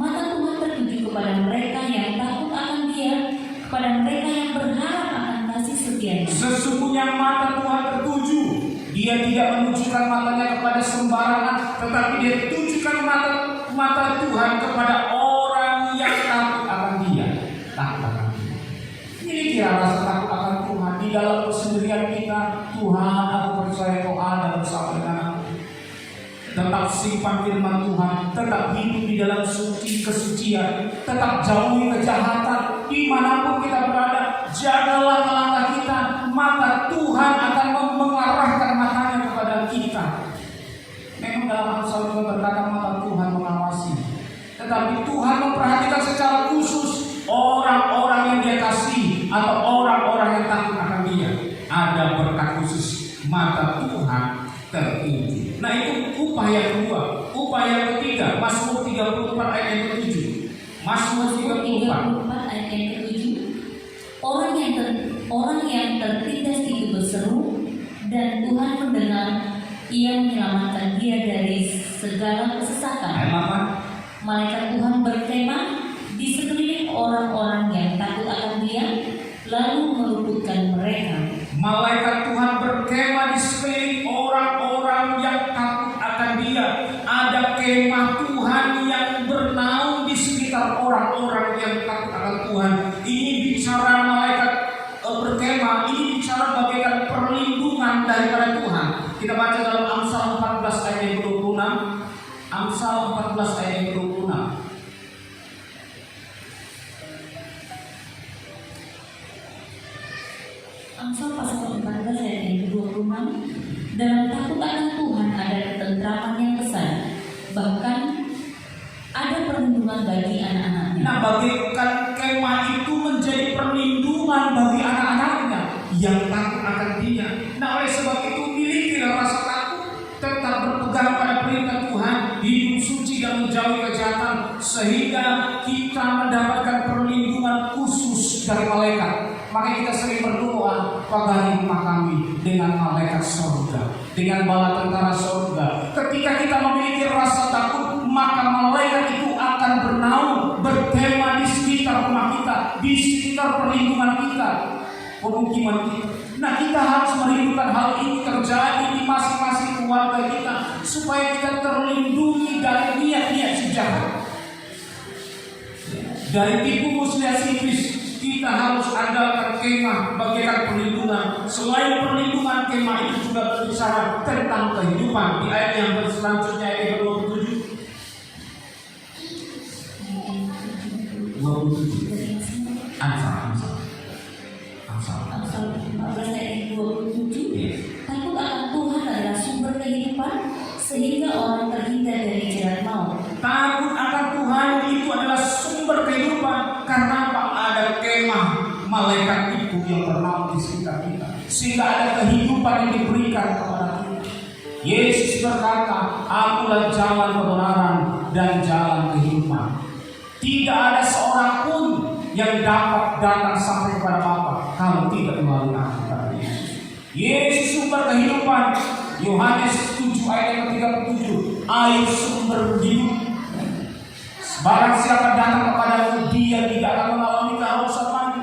mata Tuhan tertuju kepada mereka yang takut akan Dia, kepada mereka yang berharap akan kasih setianya.
Sesungguhnya mata Tuhan tertuju. Dia tidak menunjukkan matanya kepada sembarangan, tetapi dia tujukan mata Tuhan kepada orang yang takut akan Dia. Takut akan Dia. Milikilah rasa takut akan Tuhan di dalam kesendirian kita. Tuhan, aku percaya Kau ada bersama dengan aku. Tetap simpan firman Tuhan, tetap hidup di dalam kesucian, tetap jauhi kejahatan dimanapun kita berada. Jagalah langkah kita, maka Tuhan akan mengarahkan matanya kepada kita. Memang dalam Amsal juga berkata mata Tuhan mengawasi, tetapi Tuhan memperhatikan secara khusus orang-orang yang Dia kasih atau orang-orang yang takut akan Dia. Ada berkat khusus, mata Tuhan tertuju. Nah, itu upah yang kedua. Upah yang ketiga, Mazmur 34 ayat yang ke-7. Mazmur 34
ayat yang ke-7. Orang yang tertindas itu berseru, dan Tuhan mendengar, Ia menyelamatkan dia dari segala kesesakan. Malaikat Tuhan berkemah di sekeliling orang-orang yang takut akan Dia, lalu meluputkan mereka.
Malaikat Tuhan berkemah di sekeliling orang-orang yang takut akan Dia. Ada kemah Tuhan yang bernaung di sekitar orang-orang yang takut akan Tuhan. Ini bicara malaikat berkemah, ini bicara bagaikan perlindungan daripada Tuhan. Kita baca dalam Amsal 14 ayat yang 26. Amsal 14 ayat yang 26.
Amsal pasal 14 ayat yang ke-26. Dalam takut akan Tuhan ada ketentraman yang besar, bahkan ada perlindungan bagi anak-anaknya.
Nah, bagaikan kemah itu menjadi perlindungan bagi anak-anaknya yang takut akan Dia. Nah, oleh sebab itu milikilah rasa takut, tetap berpegang pada perintah Tuhan, hidup suci dan menjauhi kejahatan, sehingga kita mendapatkan perlindungan khusus dari malaikat. Makanya kita sering berdoa, pagari rumah kami dengan malaikat surga, dengan bala tentara surga. Ketika kita memiliki rasa takut, maka malaikat itu akan bernaung, berkemah di sekitar rumah kita, di sekitar perlindungan kita, pemukiman kita. Nah, kita harus merindukan hal ini terjadi di masing-masing keluarga kita, supaya kita terlindungi dari niat-niat si jahat, dari tipu muslihat si iblis. Kita harus adakan kemah bagaikan perlindungan. Selain perlindungan, kemah itu juga berbicara tentang kehidupan. Di ayat yang selanjutnya, ayat 27. 27. Amsal
14 ayat 27. Takut akan Tuhan adalah sumber kehidupan, sehingga orang terhindar dari jerat maut.
Takut akan Tuhan itu adalah sumber kehidupan. Karena apa? Ada kemah malaikat itu yang bernaung di sekitar kita, sehingga ada kehidupan yang diberikan kepada kita. Yesus berkata, Akulah jalan kebenaran dan jalan kehidupan. Tidak ada seorang pun yang dapat datang sampai kepada Bapa kalau tidak melalui aku, kata Yesus. Yesus sumber kehidupan. Yohanes 7 ayat yang ke-37, air sumber hidup. Barang siapa datang kepadamu, dia tidak akan mengalami kehausan lagi.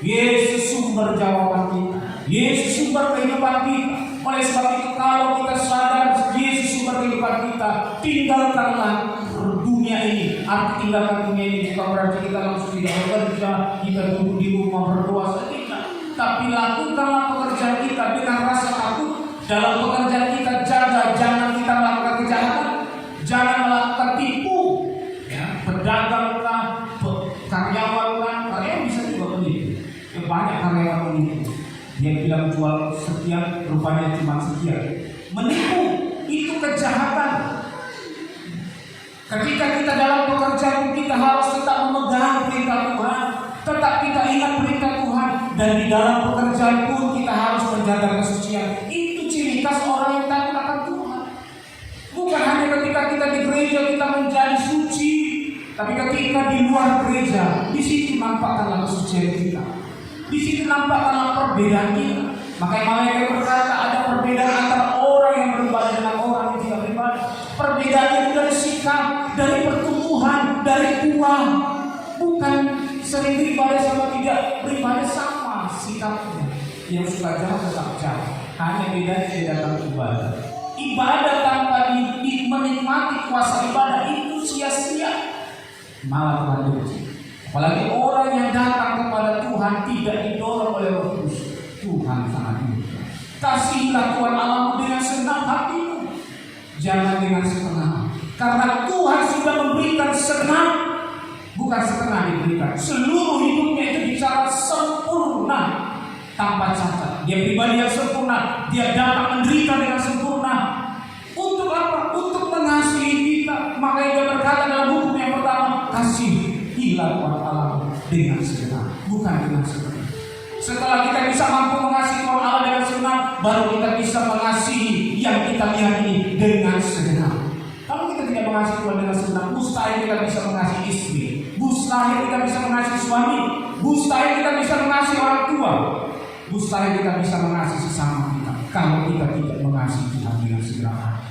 Yesus sumber jawaban kita. Yesus sumber kehidupan kita. Oleh sebab itu kalau kita sadar Yesus sumber kehidupan kita, tinggalkanlah dunia ini. Arti tinggalkan dunia ini bukan berarti kita langsung tidak bekerja, kita duduk di rumah berdoa, tidak. Tapi lakukanlah pekerjaan kita dengan rasa takut. Dalam pekerjaan kita jaga, jangan kita melakukan kejahatan, jangan melakukan tipu. Ya, pedaganglah, karyawan bisa juga menipu. Ya, banyak karyawan menipu. Dia bilang jual sekian, rupanya cuma sekian. Menipu itu kejahatan. Ketika kita dalam pekerjaan kita harus tetap memegang perintah Tuhan, tetap kita ingat perintah Tuhan, dan di dalam pekerjaan pun kita harus menjaga kesucian. Itu ciri khas orang yang takut akan Tuhan. Bukan hanya ketika kita di gereja kita menjadi suci, tapi ketika di luar gereja, di situ nampakkanlah kesucian kita. Di situ nampakkanlah perbedaan kita. Makanya malaikat berkata ada perbedaan antara orang yang beribadah dengan orang yang tidak beribadah. Perbedaannya itu dari sikap, dari pertumbuhan, dari uang. Bukan sering beribadah sama tidak beribadah, sama sikapnya. Yang suka jauh tetap jauh. Hanya bedanya dia datang ibadah. Ibadah tanpa menikmati kuasa ibadah itu sia-sia. Malah Tuhan benci. Apalagi orang yang datang kepada Tuhan tidak didorong oleh Roh Kudus. Tuhan sangat benci. Kasihilah Tuhan Allahmu dengan senang hatimu, jangan dengan setengah. Karena Tuhan sudah memberikan senang, bukan setengah diberikan. Seluruh hidupnya itu bicara sempurna, tanpa cacat. Dia pribadi yang sempurna. Dia dapat menderita dengan sempurna. Untuk apa? Untuk mengasihi kita. Makanya dia berkata dalam hukum yang pertama, kasihilah Tuhan Allahmu dengan segenap, bukan dengan setengah. Setelah kita bisa mampu mengasihi Tuhan Allah dengan segenap, baru kita bisa mengasihi yang kita lihat ini dengan segenap. Kalau kita tidak mengasihi Tuhan dengan segenap, mustahil kita bisa mengasihi istri, mustahil kita bisa mengasihi suami, mustahil kita bisa mengasihi orang tua, mustahil kita bisa mengasihi sesama kita kalau kita tidak mengasihi Tuhan dengan segenap hati.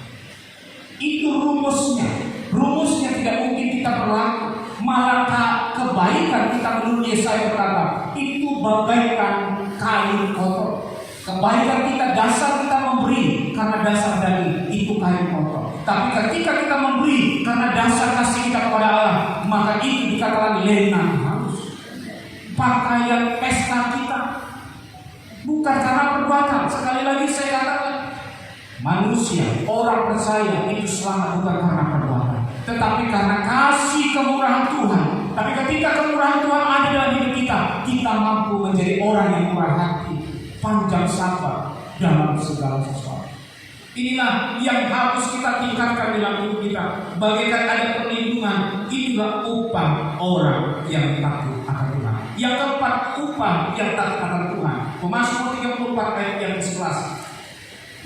Itu rumusnya. Rumusnya tidak mungkin kita berlaku. Malah kebaikan kita menurut Yesaya berkata itu bagaikan kain kotor. Kebaikan kita, dasar kita memberi karena dasar daging, itu kain kotor. Tapi ketika kita memberi karena dasar kasih kita kepada Allah, maka itu dikatakan lenang halus. Pakaian pesta kita bukan karena perbuatan. Sekali lagi saya katakan, manusia, orang percaya itu selamat bukan karena perbuatan, tetapi karena kasih kemurahan Tuhan. Tapi ketika kemurahan Tuhan ada dalam hidup kita, kita mampu menjadi orang yang murah hati, panjang sabar dalam segala sesuatu. Inilah yang harus kita tingkatkan dalam hidup kita. Bagaikan ada perlindungan, itulah upah orang yang takut akan Tuhan. Yang keempat, upah yang takut akan Tuhan. Mazmur 34 ayat yang ke-11.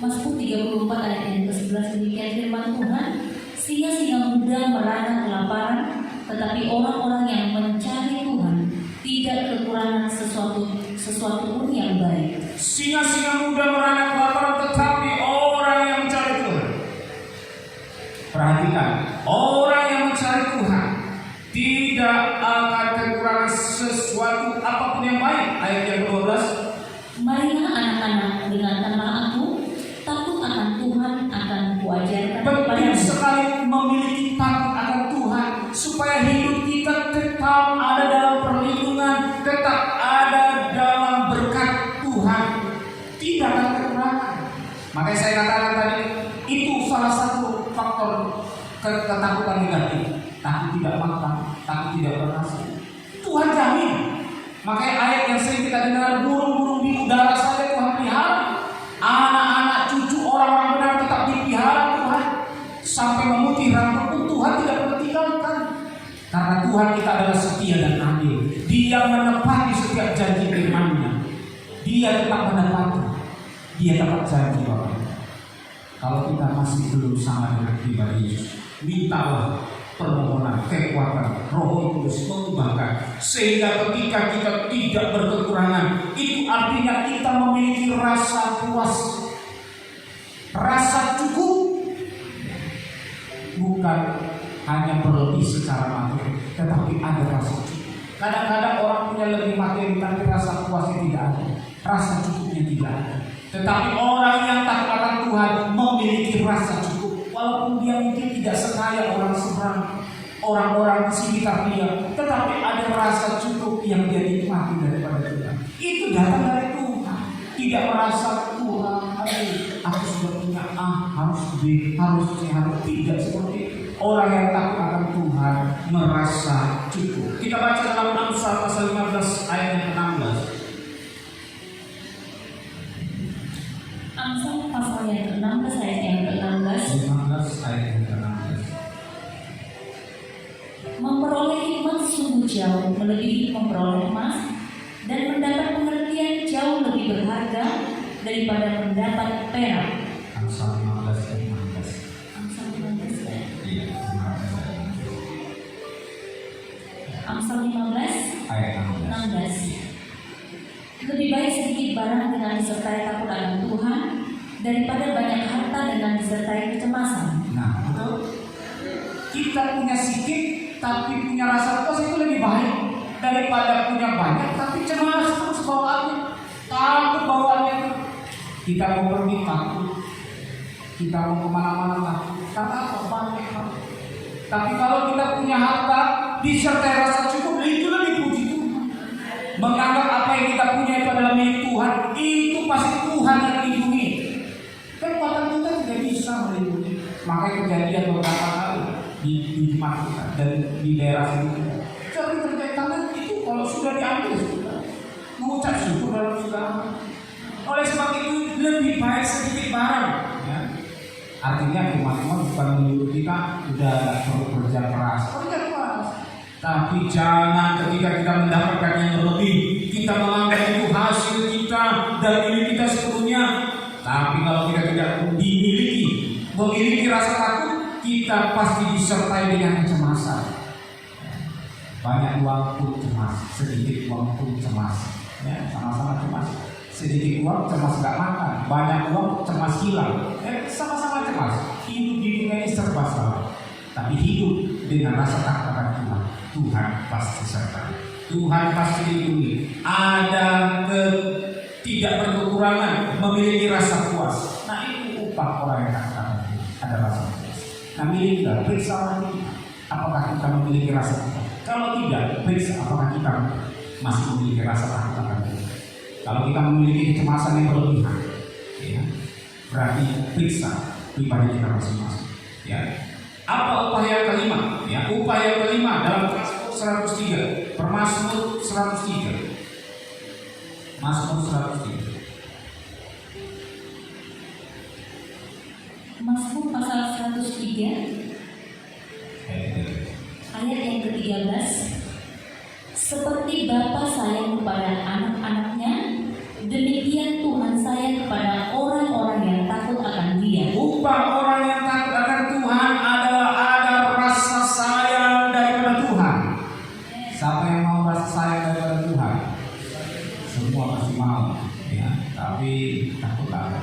Mazmur 34 ayat yang ke-11 demikian firman Tuhan, singa-singa muda merana kelaparan, tetapi orang-orang yang mencari Tuhan tidak kekurangan sesuatu pun yang baik.
Singa-singa muda merana kelaparan, tetapi orang yang mencari Tuhan. Perhatikan, orang yang mencari Tuhan tidak akan kekurangan sesuatu apapun yang baik. Ayat yang ke-12.
Marilah anak-anak dengarkanlah aku, takut akan Tuhan akan kuajarkan
Penting
kepadamu.
sekali memiliki takut akan Tuhan supaya hidup kita tetap ada dalam perlindungan, tetap ada dalam berkat Tuhan, tidak akan kekurangan. Makanya saya katakan tadi, itu salah satu faktor ketakutan negatif. Takut tidak makan, takut tidak berhasil. Tuhan jamin. Makanya ayat yang sering kita dengar, burung-burung di udara saja Tuhan pelihara, anak-anak cucu orang-orang benar tetap dipelihara Tuhan, sampai memutih rambut pun Tuhan tidak pernah tinggalkan. Karena Tuhan kita adalah setia dan adil. Dia menepati setiap janji firman-Nya. Dia tetap menepati. Dia tetap janji Bapak. Kalau kita masih belum sama dengan pribadi Yesus, mintalah permohonan kekuatan Roh Kudus mengubahkan, sehingga ketika kita tidak berkekurangan, itu artinya kita memiliki rasa puas, rasa cukup, bukan hanya berlebih secara materi, tetapi ada rasa cukup. Kadang-kadang orang punya lebih materi tapi rasa puasnya tidak ada, rasa cukupnya tidak ada. Tetapi orang yang takut akan Tuhan memiliki rasa cukup, walaupun dia mungkin tidak sekaya orang seberang, orang-orang di sekitar dia, tetapi ada rasa cukup yang dia nikmati daripada Tuhan. Itu datang dari Tuhan. Tidak merasa Tuhan, aduh, aku sudah punya A, harus B, harus C, harus tidak seperti itu. Orang yang takut akan Tuhan merasa cukup. Kita baca dalam Amsal pasal 15 ayat yang ke-16.
Amsal pasal yang ke-16 ayat yang ke-16.
15 ayat yang ke-16.
Memperoleh hikmat sungguh jauh melebihi memperoleh emas, dan mendapat pengertian jauh lebih berharga daripada mendapat perak.
Amsal 15 ayat 16.
Amsal 15 ayat.
Iya, 15 ayat.
Amsal 15
Ayat 16.
16. Lebih baik sedikit barang dengan disertai takut akan Tuhan daripada banyak harta dengan disertai kecemasan.
Nah, betul. Kita punya sedikit tapi punya rasa puas itu lebih baik daripada punya banyak tapi cemas terus bawaannya, takut bawaannya. Kita mau pergi takut, kita mau kemana-mana takut. Karena apa? Banyak takut. Tapi kalau kita punya harta disertai rasa cukup, itu lebih puji Tuhan. Menganggap apa yang kita punya itu adalah milik Tuhan, itu pasti Tuhan yang lindungi. Kekuatan kita tidak bisa melindungi. Makanya kejadian beberapa kali di Makassar dan di daerah sini. Jadi terkait tangan itu kalau sudah diambil sudah mengucap syukur dalam segala. Oleh sebab itu lebih baik sedikit barang. Ya. Artinya teman-teman bukan menyuruh kita udah perlu kerja keras, tapi jangan ketika kita mendapatkan yang lebih kita menganggap itu hasil kita dan milik kita sepenuhnya. Tapi kalau kita tidak memiliki rasa takut, kita pasti disertai dengan kecemasan. Banyak uang pun cemas, sedikit uang pun cemas. Ya, sama-sama cemas. Sedikit uang cemas gak makan, banyak uang cemas hilang. Sama-sama cemas. Hidup di dunia ini serba salah. Tapi hidup dengan rasa takut akan Tuhan, Tuhan pasti sertai. Tuhan pasti lindungi. Ada tidak berkekurangan, memiliki rasa puas. Nah itu upah orang yang takut akan Tuhan, ada rasa puas. Nah milikilah, periksa kita, apakah kita memiliki rasa puas. Kalau tidak, periksa apakah kita masih memiliki rasa takut akan Tuhan. Kalau kita memiliki kecemasan yang berlebihan, ya, berarti periksa pribadi kita masing-masing. Ya. Apa upah yang kelima? Ya, upah yang kelima dalam Mazmur 103, Permazmur 103. Mazmur 103.
Mazmur pasal 103 ayat yang ke-13. Seperti Bapa sayang kepada anak-anaknya, demikian Tuhan sayang kepada orang-orang yang takut akan Dia.
Upah orang yang takut akan Tuhan adalah ada rasa sayang daripada Tuhan. Siapa yang mau rasa sayang daripada Tuhan? Semua pasti mau, ya. Tapi takutlah.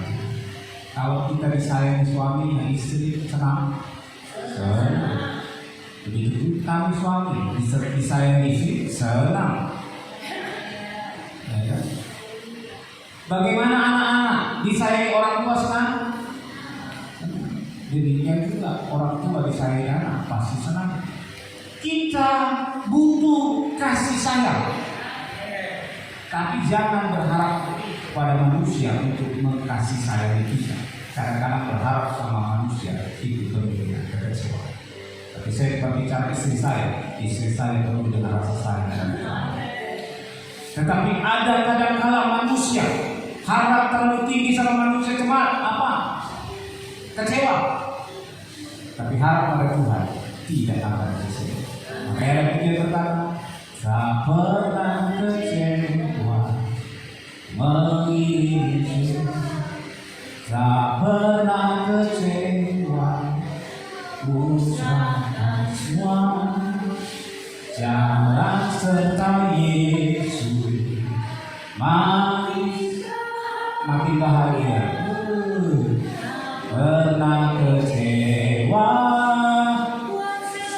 Kalau kita disayangi suami dan istri, senang. Begitu kami suami disayangi istri, senang. Ya. Bagaimana anak-anak disayangi orang tua senang? Demikian juga orang tua disayangi anak pasti senang. Kita butuh kasih sayang, tapi jangan berharap pada manusia untuk mengkasih sayang kita. Kadang-kadang berharap sama manusia itu tentunya kekecewaan. Tapi saya berbicara istri saya penuh dengan rasa sayang dan Tuhan. Tetapi ada kadang-kala manusia harap terlalu tinggi sama manusia, cuma apa? Kecewa. Tapi harap pada Tuhan tidak akan kecewa. Makanya ada pikir berkata, tak pernah kecewa mengiringi, tak pernah kecewa usaha semua jalan serta Yesus, makin bahagia. Pernah kecewa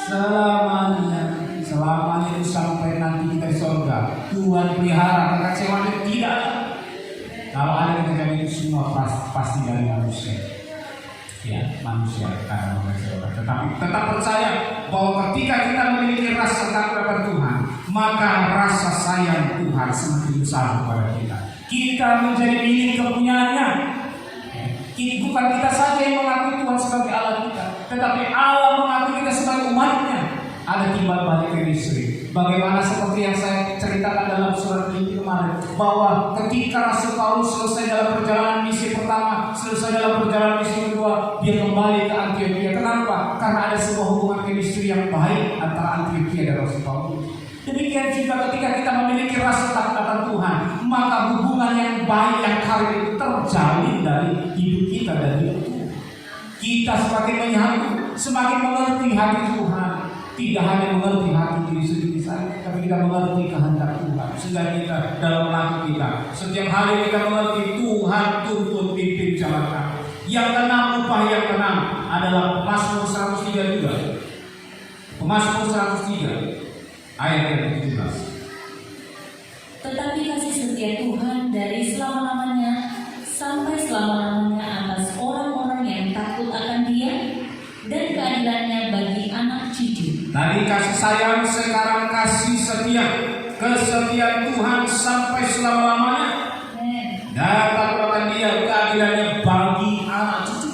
selamanya itu sampai nanti kita surga. Tuhan pelihara kekecewaan tidak. Kalau ada kekecewaan itu semua pasti dari manusia. Ya, manusia karena mengecewakan. Tetapi tetap percaya bahwa ketika kita memiliki rasa takut akan Tuhan, maka rasa sayang Tuhan semakin besar kepada kita. Kita menjadi milik kepunyaannya. Bukan kita saja yang mengakui Tuhan sebagai Allah kita, tetapi Allah mengakui kita sebagai umatnya. Ada timbal balik chemistry. Bagaimana seperti yang saya ceritakan dalam surat ini kemarin, bahwa ketika Rasul Paulus selesai dalam perjalanan misi pertama, selesai dalam perjalanan misi kedua, dia kembali ke Antioquia. Kenapa? Karena ada sebuah hubungan chemistry yang baik antara Antioquia dan Rasul Paulus. Demikian juga ketika kita memiliki rasa takut akan Tuhan, maka hubungan yang baik yang karib itu terjalin dari hidup kita dan hidup Tuhan. Kita semakin menyatu, semakin mengerti hati Tuhan. Tidak hanya mengerti hati diri sendiri saja, tapi kita mengerti kehendak Tuhan. Sehingga kita dalam hati kita setiap hari kita mengerti Tuhan tuntun pimpin jalan kami. Yang keenam, upah yang keenam adalah Mazmur 103 juga. Mazmur 103 ayat yang 17.
Tetapi kasih setia Tuhan dari selama-lamanya sampai selama-lamanya atas orang-orang yang takut akan Dia, dan keadilannya bagi anak cucu.
Tadi kasih sayang, sekarang kasih setia. Kesetiaan Tuhan sampai selama-lamanya. Dan takut akan Dia, keadilannya bagi anak cucu.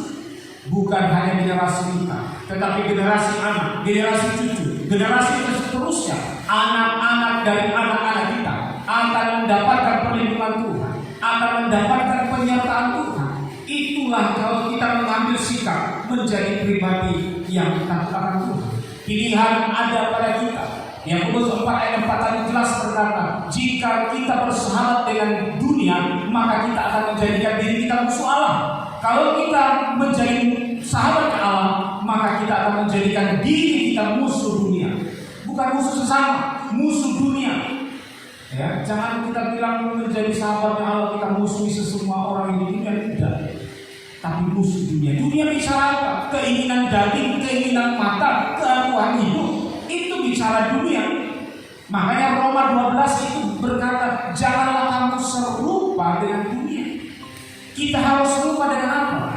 Bukan hanya generasi kita, tetapi generasi anak, generasi cucu, generasi seterusnya. Anak-anak dari anak-anak kita akan mendapatkan perlindungan Tuhan, akan mendapatkan penyertaan Tuhan. Itulah kalau kita mengambil sikap menjadi pribadi yang takut akan Tuhan. Pilihan ada pada kita. Yang Yakobus 4 ayat 4 tadi jelas berkata, jika kita bersahabat dengan dunia, maka kita akan menjadikan diri kita musuh Allah. Kalau kita menjadi sahabat ke Allah, maka kita akan menjadikan diri kita musuh dunia. Bukan musuh sesama, musuh dunia. Ya, jangan kita bilang menjadi sahabatnya Allah kita musuhi semua orang di dunia, tidak. Tapi musuh dunia. Dunia bicara apa? Keinginan daging, keinginan mata, keakuan hidup. Itu bicara dunia. Makanya Roma 12 itu berkata, janganlah kamu serupa dengan dunia. Kita harus serupa dengan apa?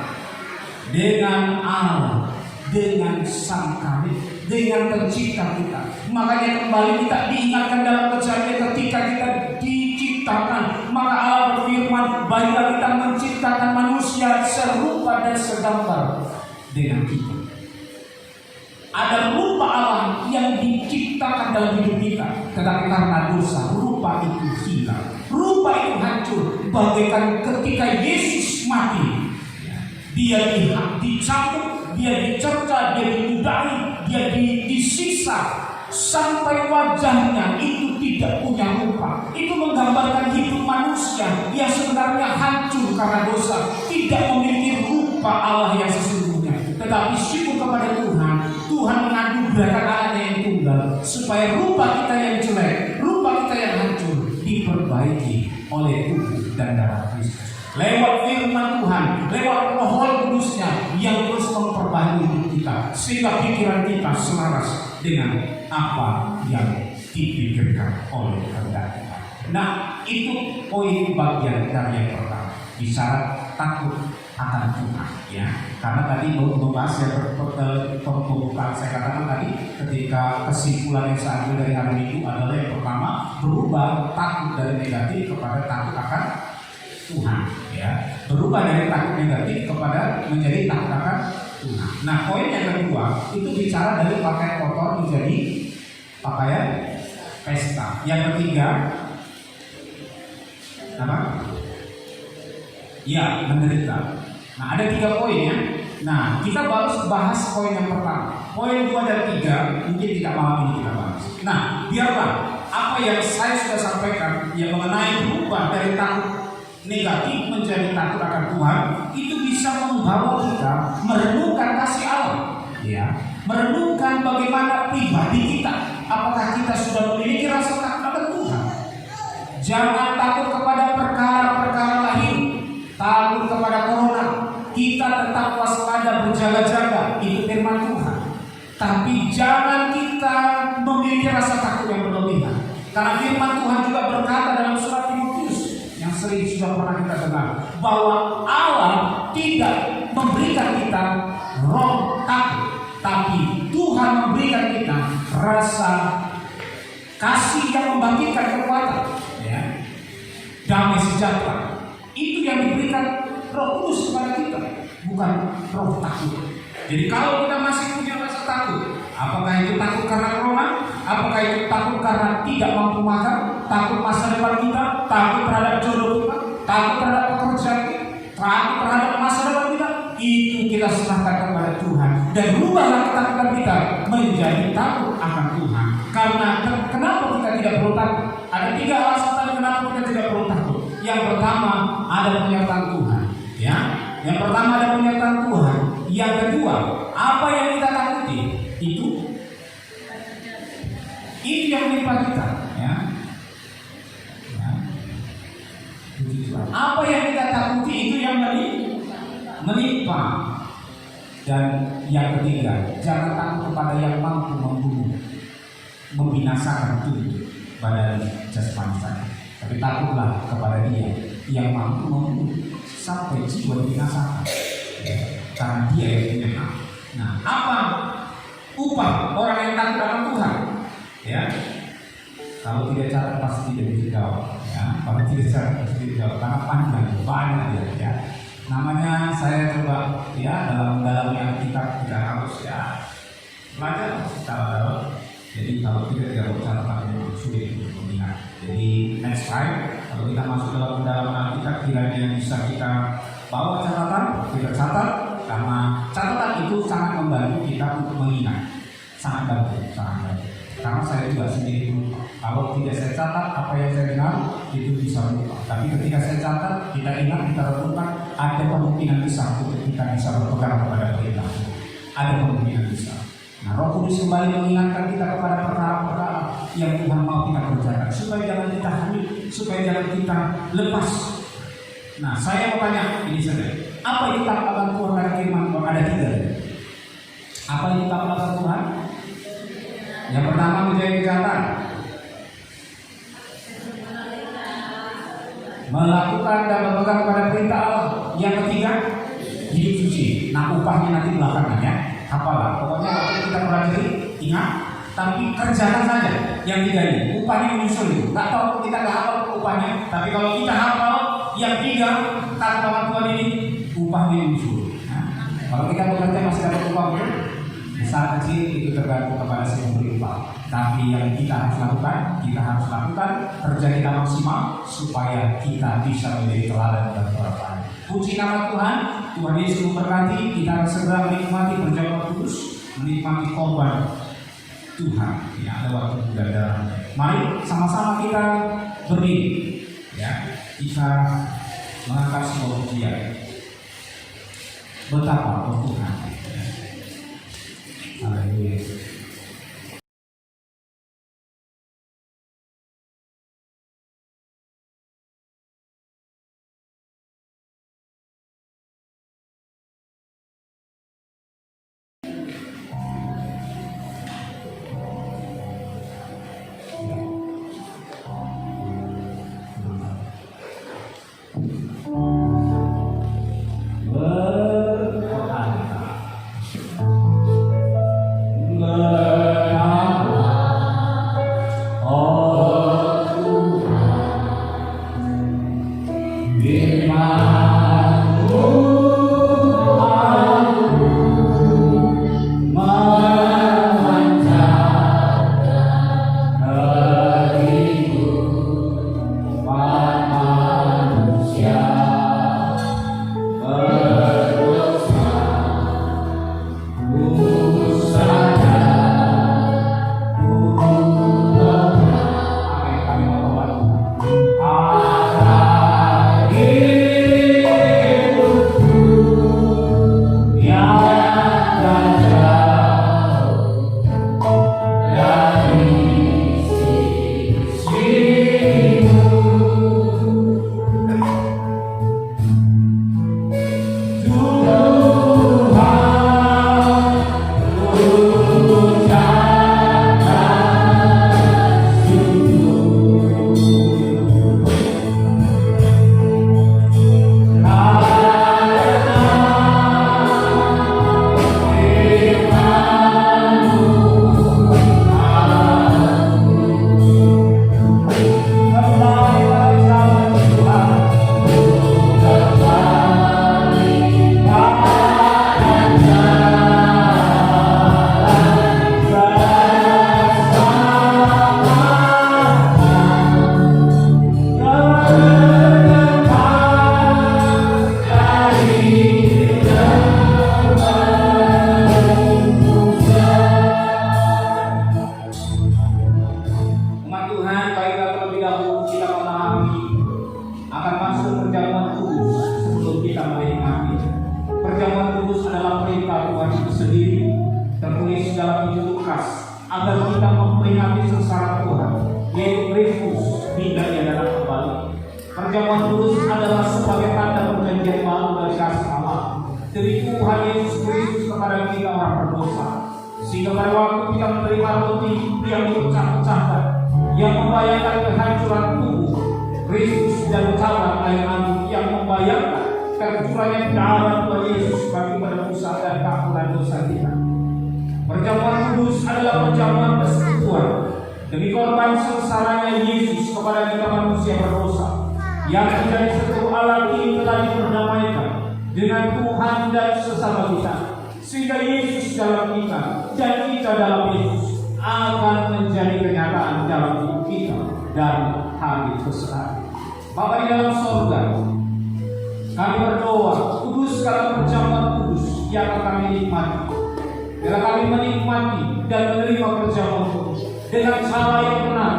Dengan Allah, dengan Sang Karib, dengan pencipta kita. Makanya kembali kita diingatkan dalam kejadian ketika kita diciptakan, maka Allah berfirman, baiklah kita menciptakan manusia serupa dan segambar dengan kita. Ada rupa Allah yang diciptakan dalam hidup kita, tetapi karena dosa rupa itu hilang, rupa itu hancur. Bagaikan ketika Yesus mati, dia dicambuk, dia dicerca, dia diludahi, dia disiksa sampai wajahnya itu tidak punya rupa. Itu menggambarkan hidup manusia yang sebenarnya hancur karena dosa, tidak memiliki rupa Allah yang sesungguhnya. Tetapi syukur kepada Tuhan, Tuhan menganugerahkan anaknya yang tunggal supaya rupa kita yang jelek, rupa kita yang hancur diperbaiki oleh tubuh dan darah Kristus. Lewat firman Tuhan, lewat Roh Kudus-Nya yang terus memperbaharui hidup kita, sehingga pikiran kita selaras dengan apa yang dipikirkan oleh kehendak Tuhan. Nah, itu poin bagian dari yang pertama, bicara takut akan Tuhan, ya. Karena tadi membahas ya pembukaan saya katakan tadi, ketika kesimpulan yang saya ambil dari hari itu adalah yang pertama, berubah takut dari negatif kepada takut akan Tuhan, ya. Berubah dari takut negatif kepada menjadi takut akan Tuhan. Nah, poin yang kedua itu bicara dari pakaian kotor menjadi pakaian pesta. Yang ketiga apa? Ya, menderita. Nah, ada 3 poin ya. Nah, kita baru bahas poin yang pertama. Poin 2 dan 3 mungkin tidak malam ini kita bahas. Nah, biarlah apa yang saya sudah sampaikan yang mengenai berubah dari takut negatif menjadi takut akan Tuhan itu bisa membawa kita merenungkan kasih Allah, ya, merenungkan bagaimana pribadi kita, apakah kita sudah memiliki rasa takut akan Tuhan. Jangan takut kepada perkara-perkara lahir, takut kepada corona. Kita tetap waspada, berjaga-jaga, itu firman Tuhan. Tapi jangan kita memiliki rasa takut yang berlebihan. Karena firman Tuhan juga berkata dalam surat Timotius yang sering sudah pernah kita dengar, bahwa Allah tidak memberikan kita roh takut, tapi Tuhan memberikan kita rasa kasih yang membangkitkan kekuatan, ya, damai sejahtera. Itu yang diberikan Roh Kudus kepada kita, bukan roh takut. Jadi kalau kita masih punya rasa takut, apakah itu takut karena corona, apakah itu takut karena tidak mampu makan, takut masa depan kita, takut terhadap jodoh kita, takut terhadap pekerjaan kita, takut terhadap masa depan kita, itu kita serahkan kepada Tuhan. Dan rubahlah ketakutan kita menjadi takut akan Tuhan. Karena kenapa kita tidak perlu takut? Ada 3 alasan kenapa kita tidak perlu takut. Yang pertama, ada penyertaan Tuhan, ya. Yang pertama, ada penyertaan Tuhan. Yang kedua, apa yang kita takuti itu yang menimpa kita, ya. Apa yang kita takuti itu yang menimpa. Dan yang ketiga, jangan takut kepada yang mampu membunuh, membinasakan tubuh badan jasmani saja, tapi takutlah kepada Dia yang mampu membunuh sampai jiwa dibinasakan, karena Dia yang punya hak. Nah, apa upah orang yang takut akan Tuhan? Ya, kalau tidak catat pasti tidak dijawab. Ya, kalau tidak catat pasti dijawab karena panjang, banyak ya. Namanya saya coba ya dalam Alkitab kita harus ya belajar secara dalam. Jadi kalau tidak jawab catatan itu sulit untuk mengingat. Jadi next time kalau kita masuk dalam Alkitab, kiranya bisa kita bawa catatan, kita catat, karena catatan itu sangat membantu kita untuk mengingat, sangat bantu. Karena saya juga sendiri lupa. Kalau tidak saya catat apa yang saya dengar itu bisa lupa. Tapi ketika saya catat, kita ingat, kita renungkan, ada kemungkinan besar untuk kita bisa berpegang kepada perintah. Ada kemungkinan besar. Nah, Roh Kudus kembali mengingatkan kita kepada perkara-perkara yang Tuhan mau kita kerjakan, supaya jangan kita hanyut, supaya jangan kita lepas. Nah, saya mau tanya ini saja. Apa yang kita lakukan Tuhan dari firman Tuhan? Ada 3. Apa yang kita lakukan Tuhan? Yang pertama, menjadi kejahatan, melakukan dan berpegang pada perintah Allah. Yang ketiga, hidup suci. Nah, upahnya nanti belakangan ya. Hafalah. Pokoknya waktu kita pelajari, ingat, tapi kerjakan saja yang 3 ini. Upahnya menyusul itu. Nggak tahu, kita nggak hafal upahnya. Tapi kalau kita hafal yang 3 kata Tuhan ini, upahnya menyusul. Nah, kalau kita bekerja masih dapat upah belum? Besar kecil itu tergantung kepada si pemberi upah. Tapi yang kita harus lakukan kerja kita maksimal supaya kita bisa menjadi teladan dan teladan. Puji nama Tuhan. Tuhan Yesus memberkati. Kita segera menikmati perjamuan kudus, menikmati korban Tuhan. Ya, ada waktu dan mari sama-sama kita berdiri. Ya, kita mengangkat sebuah pujian. Betapa Tuhan. Haleluya. Berharga Tuhan, baiklah terlebih dahulu kita memahami akan masuk perjamuan kudus sebelum kita menikmati. Perjamuan kudus adalah perintah Tuhan itu sendiri, tertulis dalam Injil Lukas, agar kita memperingati sengsara Tuhan, yaitu Kristus hingga Ia datang kembali. Perjamuan kudus adalah sebagai tanda perjanjian baru dari kasih Allah dari Tuhan Yesus Kristus kepada kita orang berdosa, sehingga pada waktu kita menerima roti yang dipecah-pecahkan, yang membayangkan kehancuran tubuh Kristus dan cawan air mani yang membayangkan tercurahnya darah Tuhan Yesus bagi penebusan dan keampunan dosa kita. Perjamuan kudus adalah perjamuan persekutuan demi korban sengsaranya Yesus kepada kita manusia berdosa, yang tidak disentuh Allah kini telah diperdamaikan dengan Tuhan dan sesama kita, sehingga Yesus dalam kita dan kita dalam Yesus akan menjadi kenyataan dalam hidup kita dan hari kesukaan. Bapa di dalam sorga, kami berdoa, kuduskanlah perjamuan kudus yang akan kami nikmati. Bila kami menikmati dan menerima perjamuan kudus dengan cara yang benar,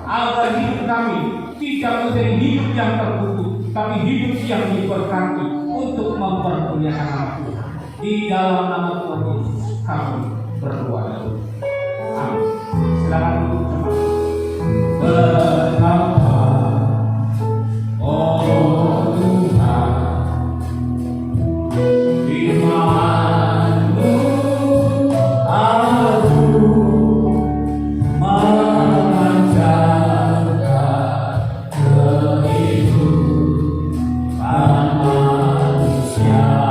agar hidup kami tidak menjadi hidup yang tertutup, tapi hidup yang diberkati untuk mempermuliakan nama Tuhan. Di dalam nama Tuhan Yesus kami berdoa. Amin. Silakan duduk teman. Betapa oh Tuhan, firman-Mu aku memancarkan kehidupan manusia berdosa.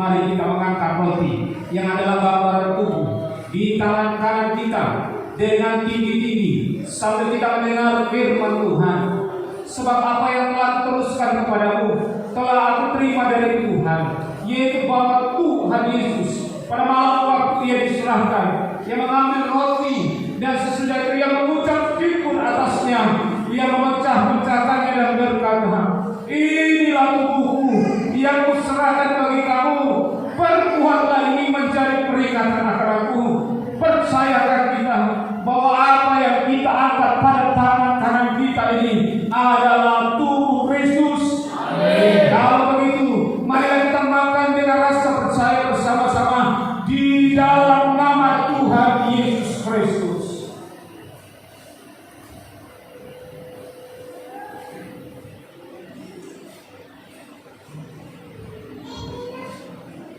Mari kita mengangkat roti yang adalah gambaran tubuh di tangan kanan kita dengan tinggi-tinggi sambil kita mendengar firman Tuhan. Sebab apa yang telah teruskan kepadamu telah aku terima dari Tuhan, yaitu bahwa Tuhan Yesus pada malam waktu Ia diserahkan, Ia mengambil roti dan sesudah itu Ia mengucap syukur atasnya, Ia memecah-mecahkannya dan berkata, inilah tubuhku yang kuserahkan bagi kamu, perbuatlah ini menjadi peringatan akan aku. Percayakan kita bahwa apa yang kita angkat pada tangan kanan kita ini adalah tubuh Kristus. Amin. Kalau begitu, mari kita makan dengan rasa percaya bersama-sama di dalam nama Tuhan Yesus Kristus.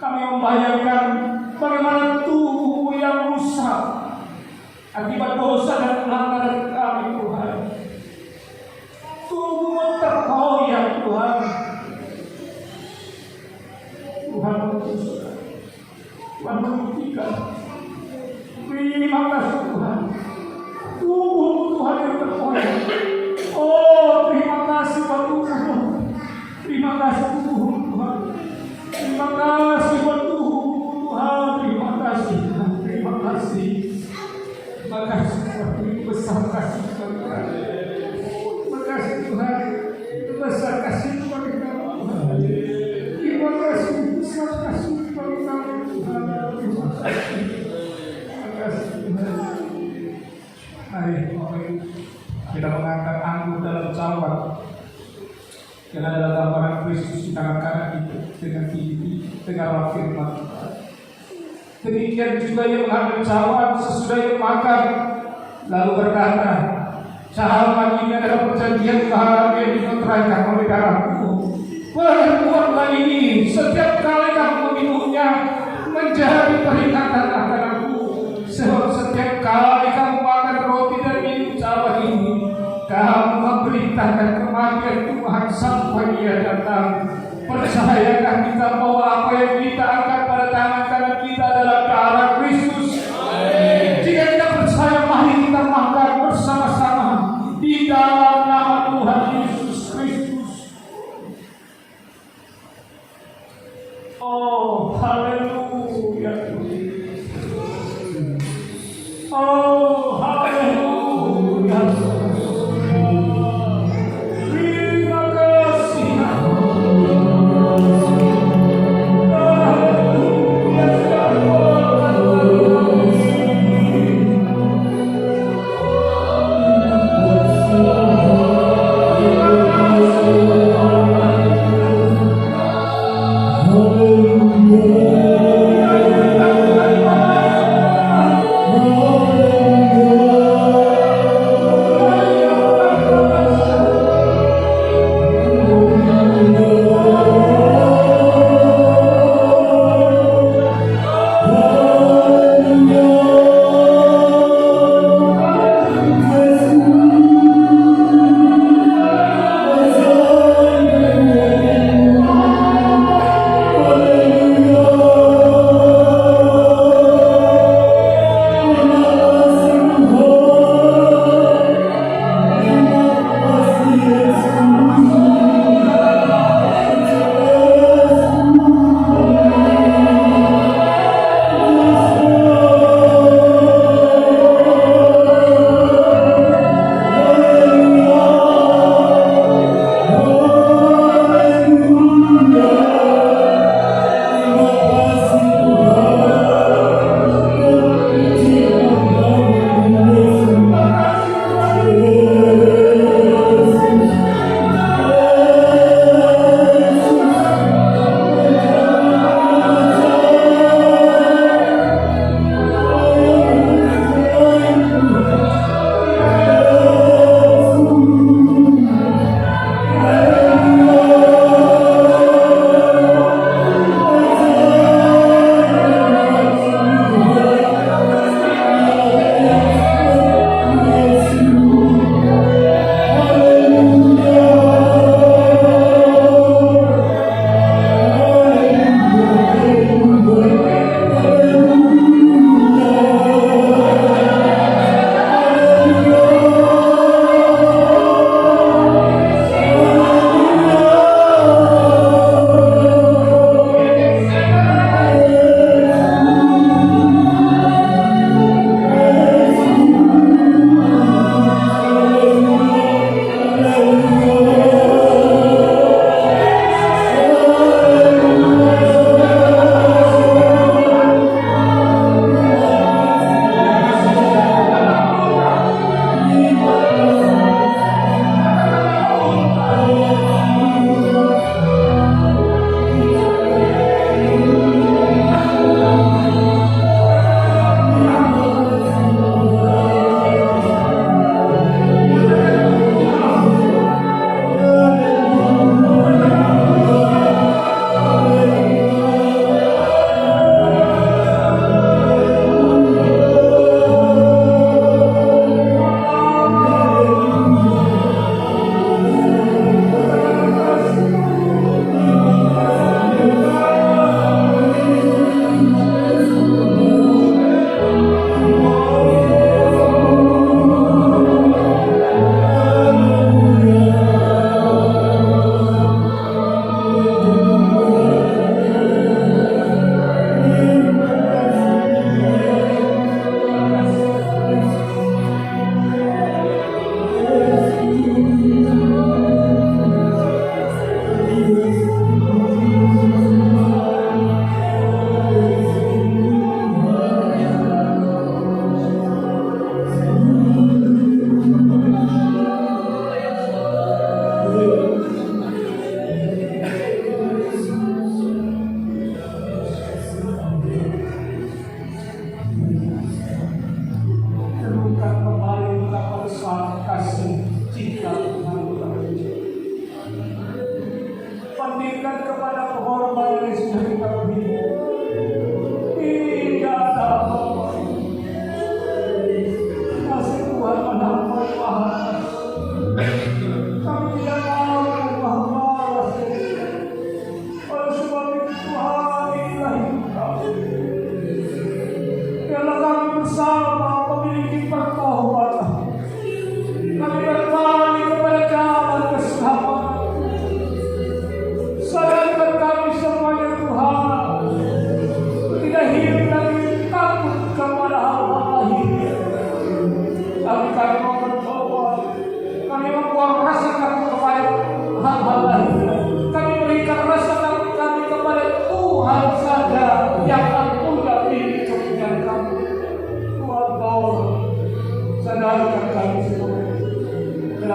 Kami membayangkan bagaimana tubuh yang rusak akibat dosa dan pelanggaran kami, Tuhan. Tubuh terkoyak, Tuhan. Tuhan mengutuskan, Tuhan membuktikan. Terima kasih Tuhan. Tubuh Tuhan yang terkoyak. Oh, terima kasih buat Tuhan. Terima kasih Tuhan, Tuhan. Terima kasih buat Tuhan. Terima kasih Tuhan. Terima kasih. Terima kasih Tuhan. Itu besar kasih Tuhan. Terima kasih Tuhan. Itu besar kasih Tuhan. Terima kasih besar kasih Tuhan. Terima kasih Tuhan. Mari kita mengangkat anggur dalam cawan. Dan adalah gambaran Kristus di tangan kanan itu dengan tinggi, dengarlah firman Tuhan. Demikian juga yang mengambil cawan sesudah ia makan, lalu berkata, cawan ini adalah perjanjian baru yang dikontrakkan oleh darahku. Perbuatlah ini setiap kali kamu meminumnya menjadi peringatan akan aku. Sebab setiap kali kamu makan roti dan minum cawan ini, kamu memberitakan kematian Tuhan sampai Ia datang. Percayakah kita bahwa apa yang kita angkat pada tangan kanan kita adalah ke arah Kristus? Jika kita percaya, mari kita makan bersama-sama di dalam nama Tuhan Yesus Kristus. Oh, haleluya. Oh, haleluya.
Hallelujah.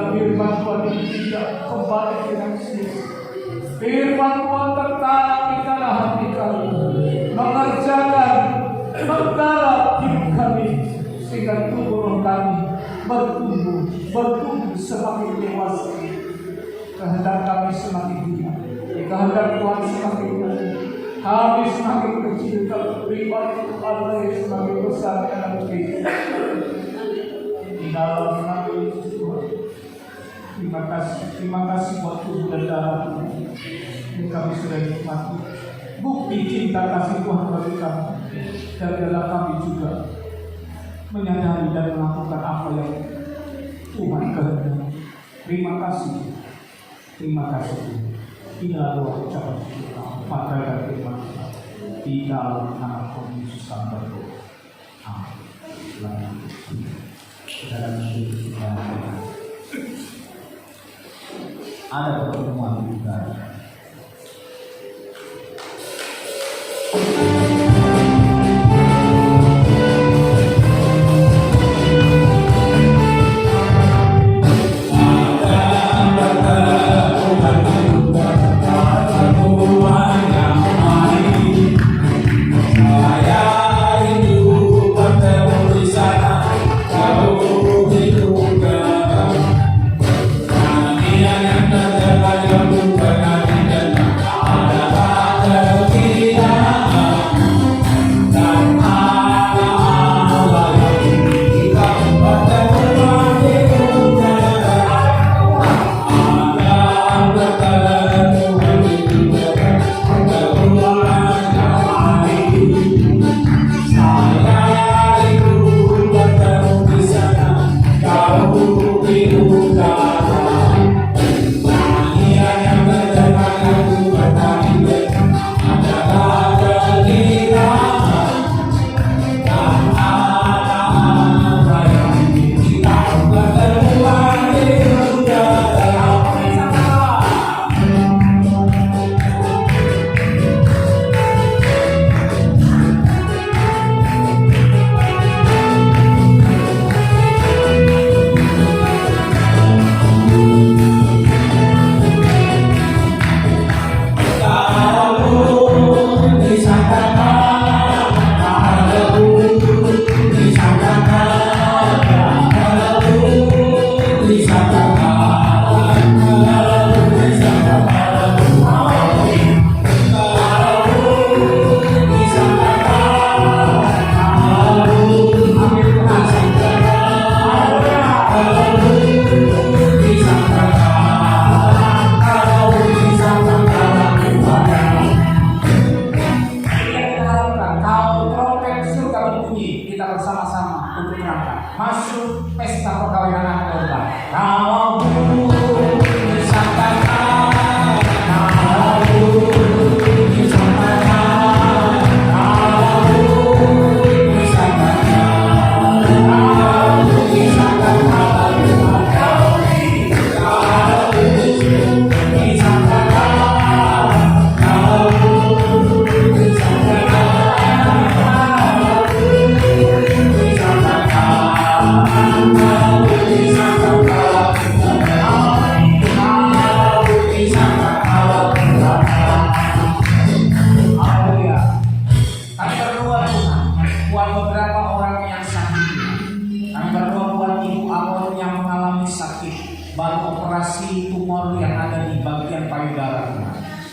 biarlah firman Tuhan ini tidak kembali dengan sia-sia. Firman Tuhan tertanam di dalam hati kami, mengerjakan, menggarap hidup kami, sehingga tubuh roh kami bertumbuh semakin dewasa. Kehendak kami semakin tinggi, kehendak Tuhan semakin tinggi. Kami semakin kecil, pribadi Allah semakin besar dalam kehidupan. Di dalam nama Yesus Tuhan, terima kasih buat tubuh dan darah Tuhan yang kami sudah nikmati. Bukti cinta kasih Tuhan bagi kami, dan dalam kami juga menyadari dan melakukan apa yang Tuhan kehendaki. Terima kasih Tuhan. Inilah doa ucapan kita, maka dan firman kita di dalam nama Tuhan Yesus kami berdoa. Amin. Dalam hidup kita ada pertemuan juga.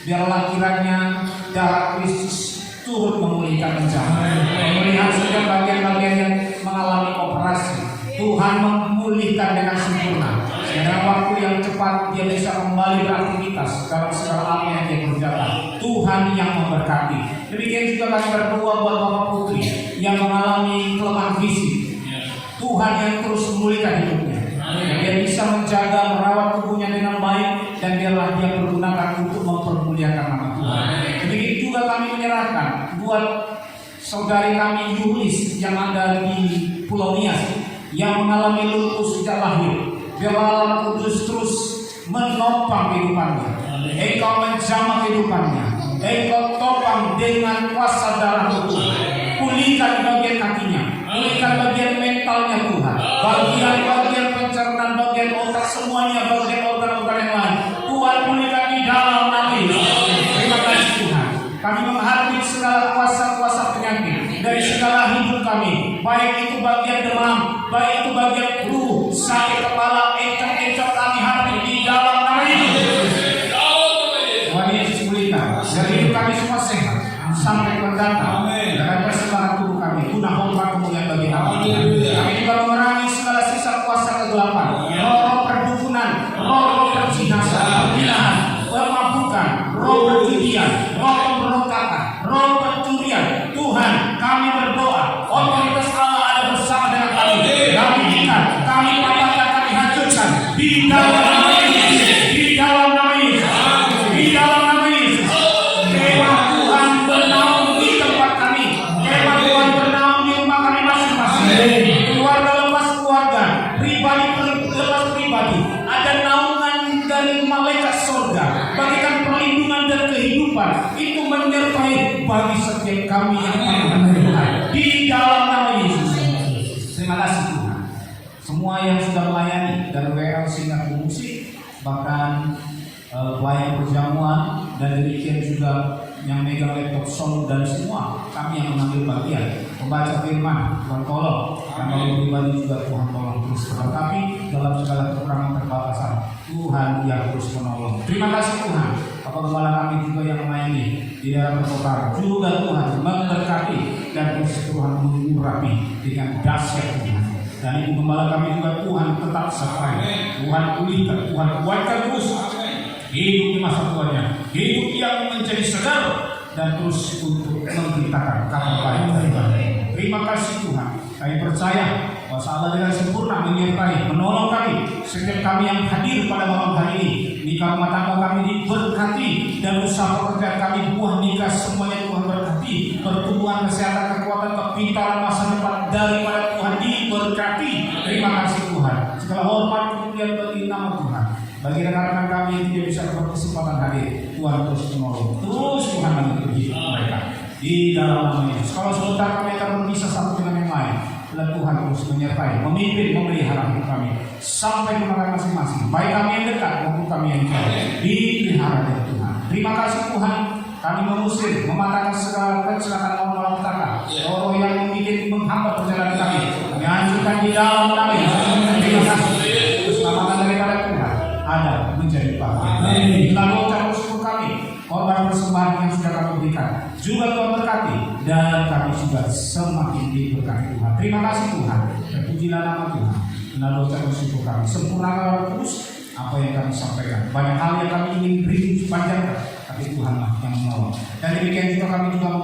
Biarlah kiranya darah Kristus turut memulihkan rencana. Melihat setiap bagian-bagian yang mengalami operasi, Tuhan memulihkan dengan sempurna. Dalam waktu yang cepat dia bisa kembali beraktivitas dalam segala apa yang dia kerjakan. Tuhan yang memberkati. Demikian juga kami berdoa buat Bapak Putri yang mengalami kelemahan fisik. Tuhan yang terus memulihkan hidupnya. Dia bisa menjaga, merawat tubuhnya dengan baik, dan biarlah dia pergunakan untuk mempermuliakan nama Tuhan. Demikian juga kami menyerahkan buat saudari kami Yulis yang ada di Pulau Nias yang mengalami lumpuh sejak lahir. Biarlah Allah Kudus terus menopang kehidupannya. Engkau menjamah kehidupannya. Engkau topang dengan kuasa darah Tuhan. Pulihkan bagian kakinya, pulihkan bagian mentalnya Tuhan, bagian pencernaan, bagian otak, semuanya baik itu bagian demam, baik itu bagian flu, sakit kepala, encok-encok kami hadapi di dalam nama Yesus. Tuhan Yesus pulihkan. Dari hidup kami semua sehat sampai mendatang. Dengan persembahan tubuh kami, guna hormat kemuliaan bagi kami. Kami juga memerangi segala sisa kuasa kegelapan, roh perdukunan, roh perzinahan, perginahan, pemabukan, roh perjudian, roh pemberontakan, roh pencurian. Tuhan, kami berdoa, otoritas Allah ada bersama dengan kami. Kami ikat, kami patahkan, kami hancurkan di dalam nama Yesus, di dalam nama Yesus, di dalam nama Yesus. Kemah Tuhan bernaung di tempat kami, kemah Tuhan bernaung di rumah kami masing-masing. Keluarga lepas keluarga, pribadi lepas pribadi. Ada naungan dari malaikat surga, bagikan perlindungan dan kehidupan itu menyertai bagi setiap kami yang menerima di dalam nama Yesus. Terima kasih Tuhan. Semua yang sudah melayani dari WL Singkat Musik, bahkan pelayan perjamuan, dan demikian juga yang megang laptop sound dan semua kami yang mengambil bagian membaca firman, Tuhan tolong. Dan kalau pribadi juga Tuhan tolong terus berkati dalam segala kekurangan terbatasan. Tuhan yang terus menolong. Terima kasih Tuhan. Bapak Gembala kami juga yang melayani di dalam perkotaan juga Tuhan memberkati dan terus Tuhan mengurapi dengan dahsyat Tuhan. Dan Ibu Gembala kami juga Tuhan tetap sertai. Tuhan pulihkan, Tuhan kuatkan terus hidup di masa tuanya, hidup yang menjadi segar dan terus untuk memberitakan kabar baik dari Tuhan. Terima kasih Tuhan. Kami percaya bahwa Allah dengan sempurna menyertai, menolong kami, setiap kami yang hadir pada malam hari ini. Nikah rumah tangga kami diberkati dan usaha pekerjaan kami, buah nikah semuanya Tuhan berkati. Pertumbuhan kesehatan, kekuatan, kepintaran masa depan daripada Tuhan diberkati. Terima kasih Tuhan. Segala hormat kemuliaan bagi nama Tuhan. Bagi rekan-rekan kami yang tidak bisa berkesempatan hadir, Tuhan terus menolong, terus Tuhan mengikuti mereka di dalam nama Yesus. Kalau sebentar kami akan berpisah satu dengan yang lain, dan Tuhan terus menyertai, memimpin, memelihara hidup kami sampai kemenangan masing-masing, baik kami yang dekat maupun kami yang jauh, dipelihara oleh Tuhan. Terima kasih Tuhan. Kami mengusir, mematahkan segala kecelakaan malam petaka, roh yang membuat menghambat perjalanan kami, kami hancurkan di dalam nama Yesus. Terima kasih. Keselamatan daripada Tuhan ada menjadi bagian. Lalu ucap syukur kami, korban persembahan yang sudah kami berikan juga Tuhan berkati, dan kami juga semakin diberkati Tuhan. Terima kasih Tuhan, terpujilah nama Tuhan. Lalu ucap syukur kami, sempurnakan terus apa yang kami sampaikan. Banyak hal yang kami ingin beri panjangkan, tapi Tuhanlah yang menolong. Dan demikian juga kami juga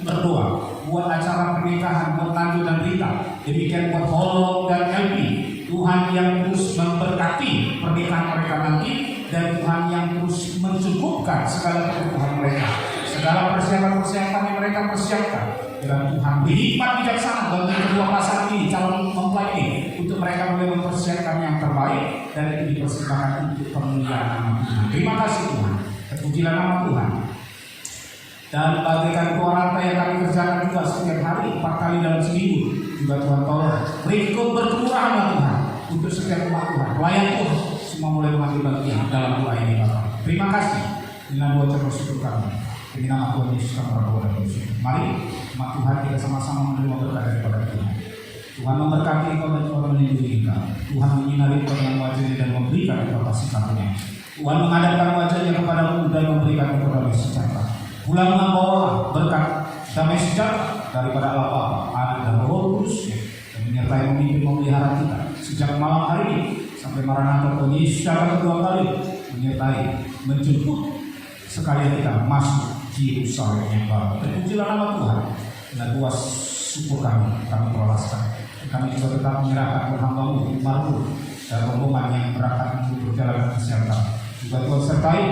berdoa buat acara pernikahan, buat Tandu dan Rita. Demikian buat Holo dan Elvi. Tuhan yang terus memberkati pernikahan mereka nanti, dan Tuhan yang terus mencukupkan segala kebutuhan mereka, segala persiapan-persiapan yang mereka persiapkan. Dan Tuhan berhikmat bijaksana bagi kedua pasangan ini, calon mempelai ini, untuk mereka boleh mempersiapkan yang terbaik, dan itu dipersembahkan untuk kemuliaan nama Tuhan. Terima kasih Tuhan, terpujilah nama Tuhan. Dan bagaikan tua rantai yang kami kerjakan juga setiap hari 4 kali dalam seminggu, juga Tuhan tolong berikut berkemurahan Tuhan untuk setiap umat Tuhan, pelayan Tuhan semua mulai mengambil bagian dalam doa ini Bapak. Terima kasih. Inilah doa bersyukur kami. Ini nama Tuhan Yesus kami berdoa dan bersyukur. Mari umat Tuhan kita sama-sama menerima berkat daripada Tuhan. Tuhan memberkati engkau dan Tuhan melindungi engkau. Tuhan menyinari engkau dengan wajahnya dan memberikan engkau kasih karunia. Tuhan menghadapkan wajahnya kepadamu dan memberikan engkau damai sejahtera. Pulang membawa berkat damai sejahtera daripada Allah Bapa, Anak dan Roh Kudus, yang menyertai memimpin memelihara kita sejak malam hari ini sampai Maranatha Tuhan Yesus secara kedua kali menyertai, menjemput sekalian kita masuk di Yerusalem yang baru. Terpujilah nama Tuhan. Dan doa syukur kami perolahkan. Kami juga tetap menyerahkan hamba-Mu Marul dan rombongan yang berangkat menuju perjalanan kesehatan. Juga Tuhan sertai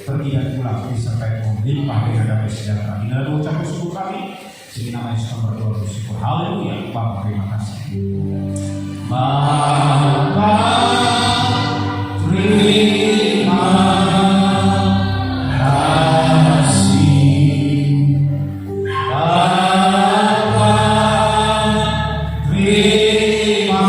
pergi dan pulang, disertai Tuhan limpah dengan damai sejahtera. Inilah doa ucap syukur kami. Di nama Yesus kami berdoa bersyukur. Haleluya. Bapa, terima kasih. Bapa, terima kasih. Bapa, terima kasih. Bapa, terima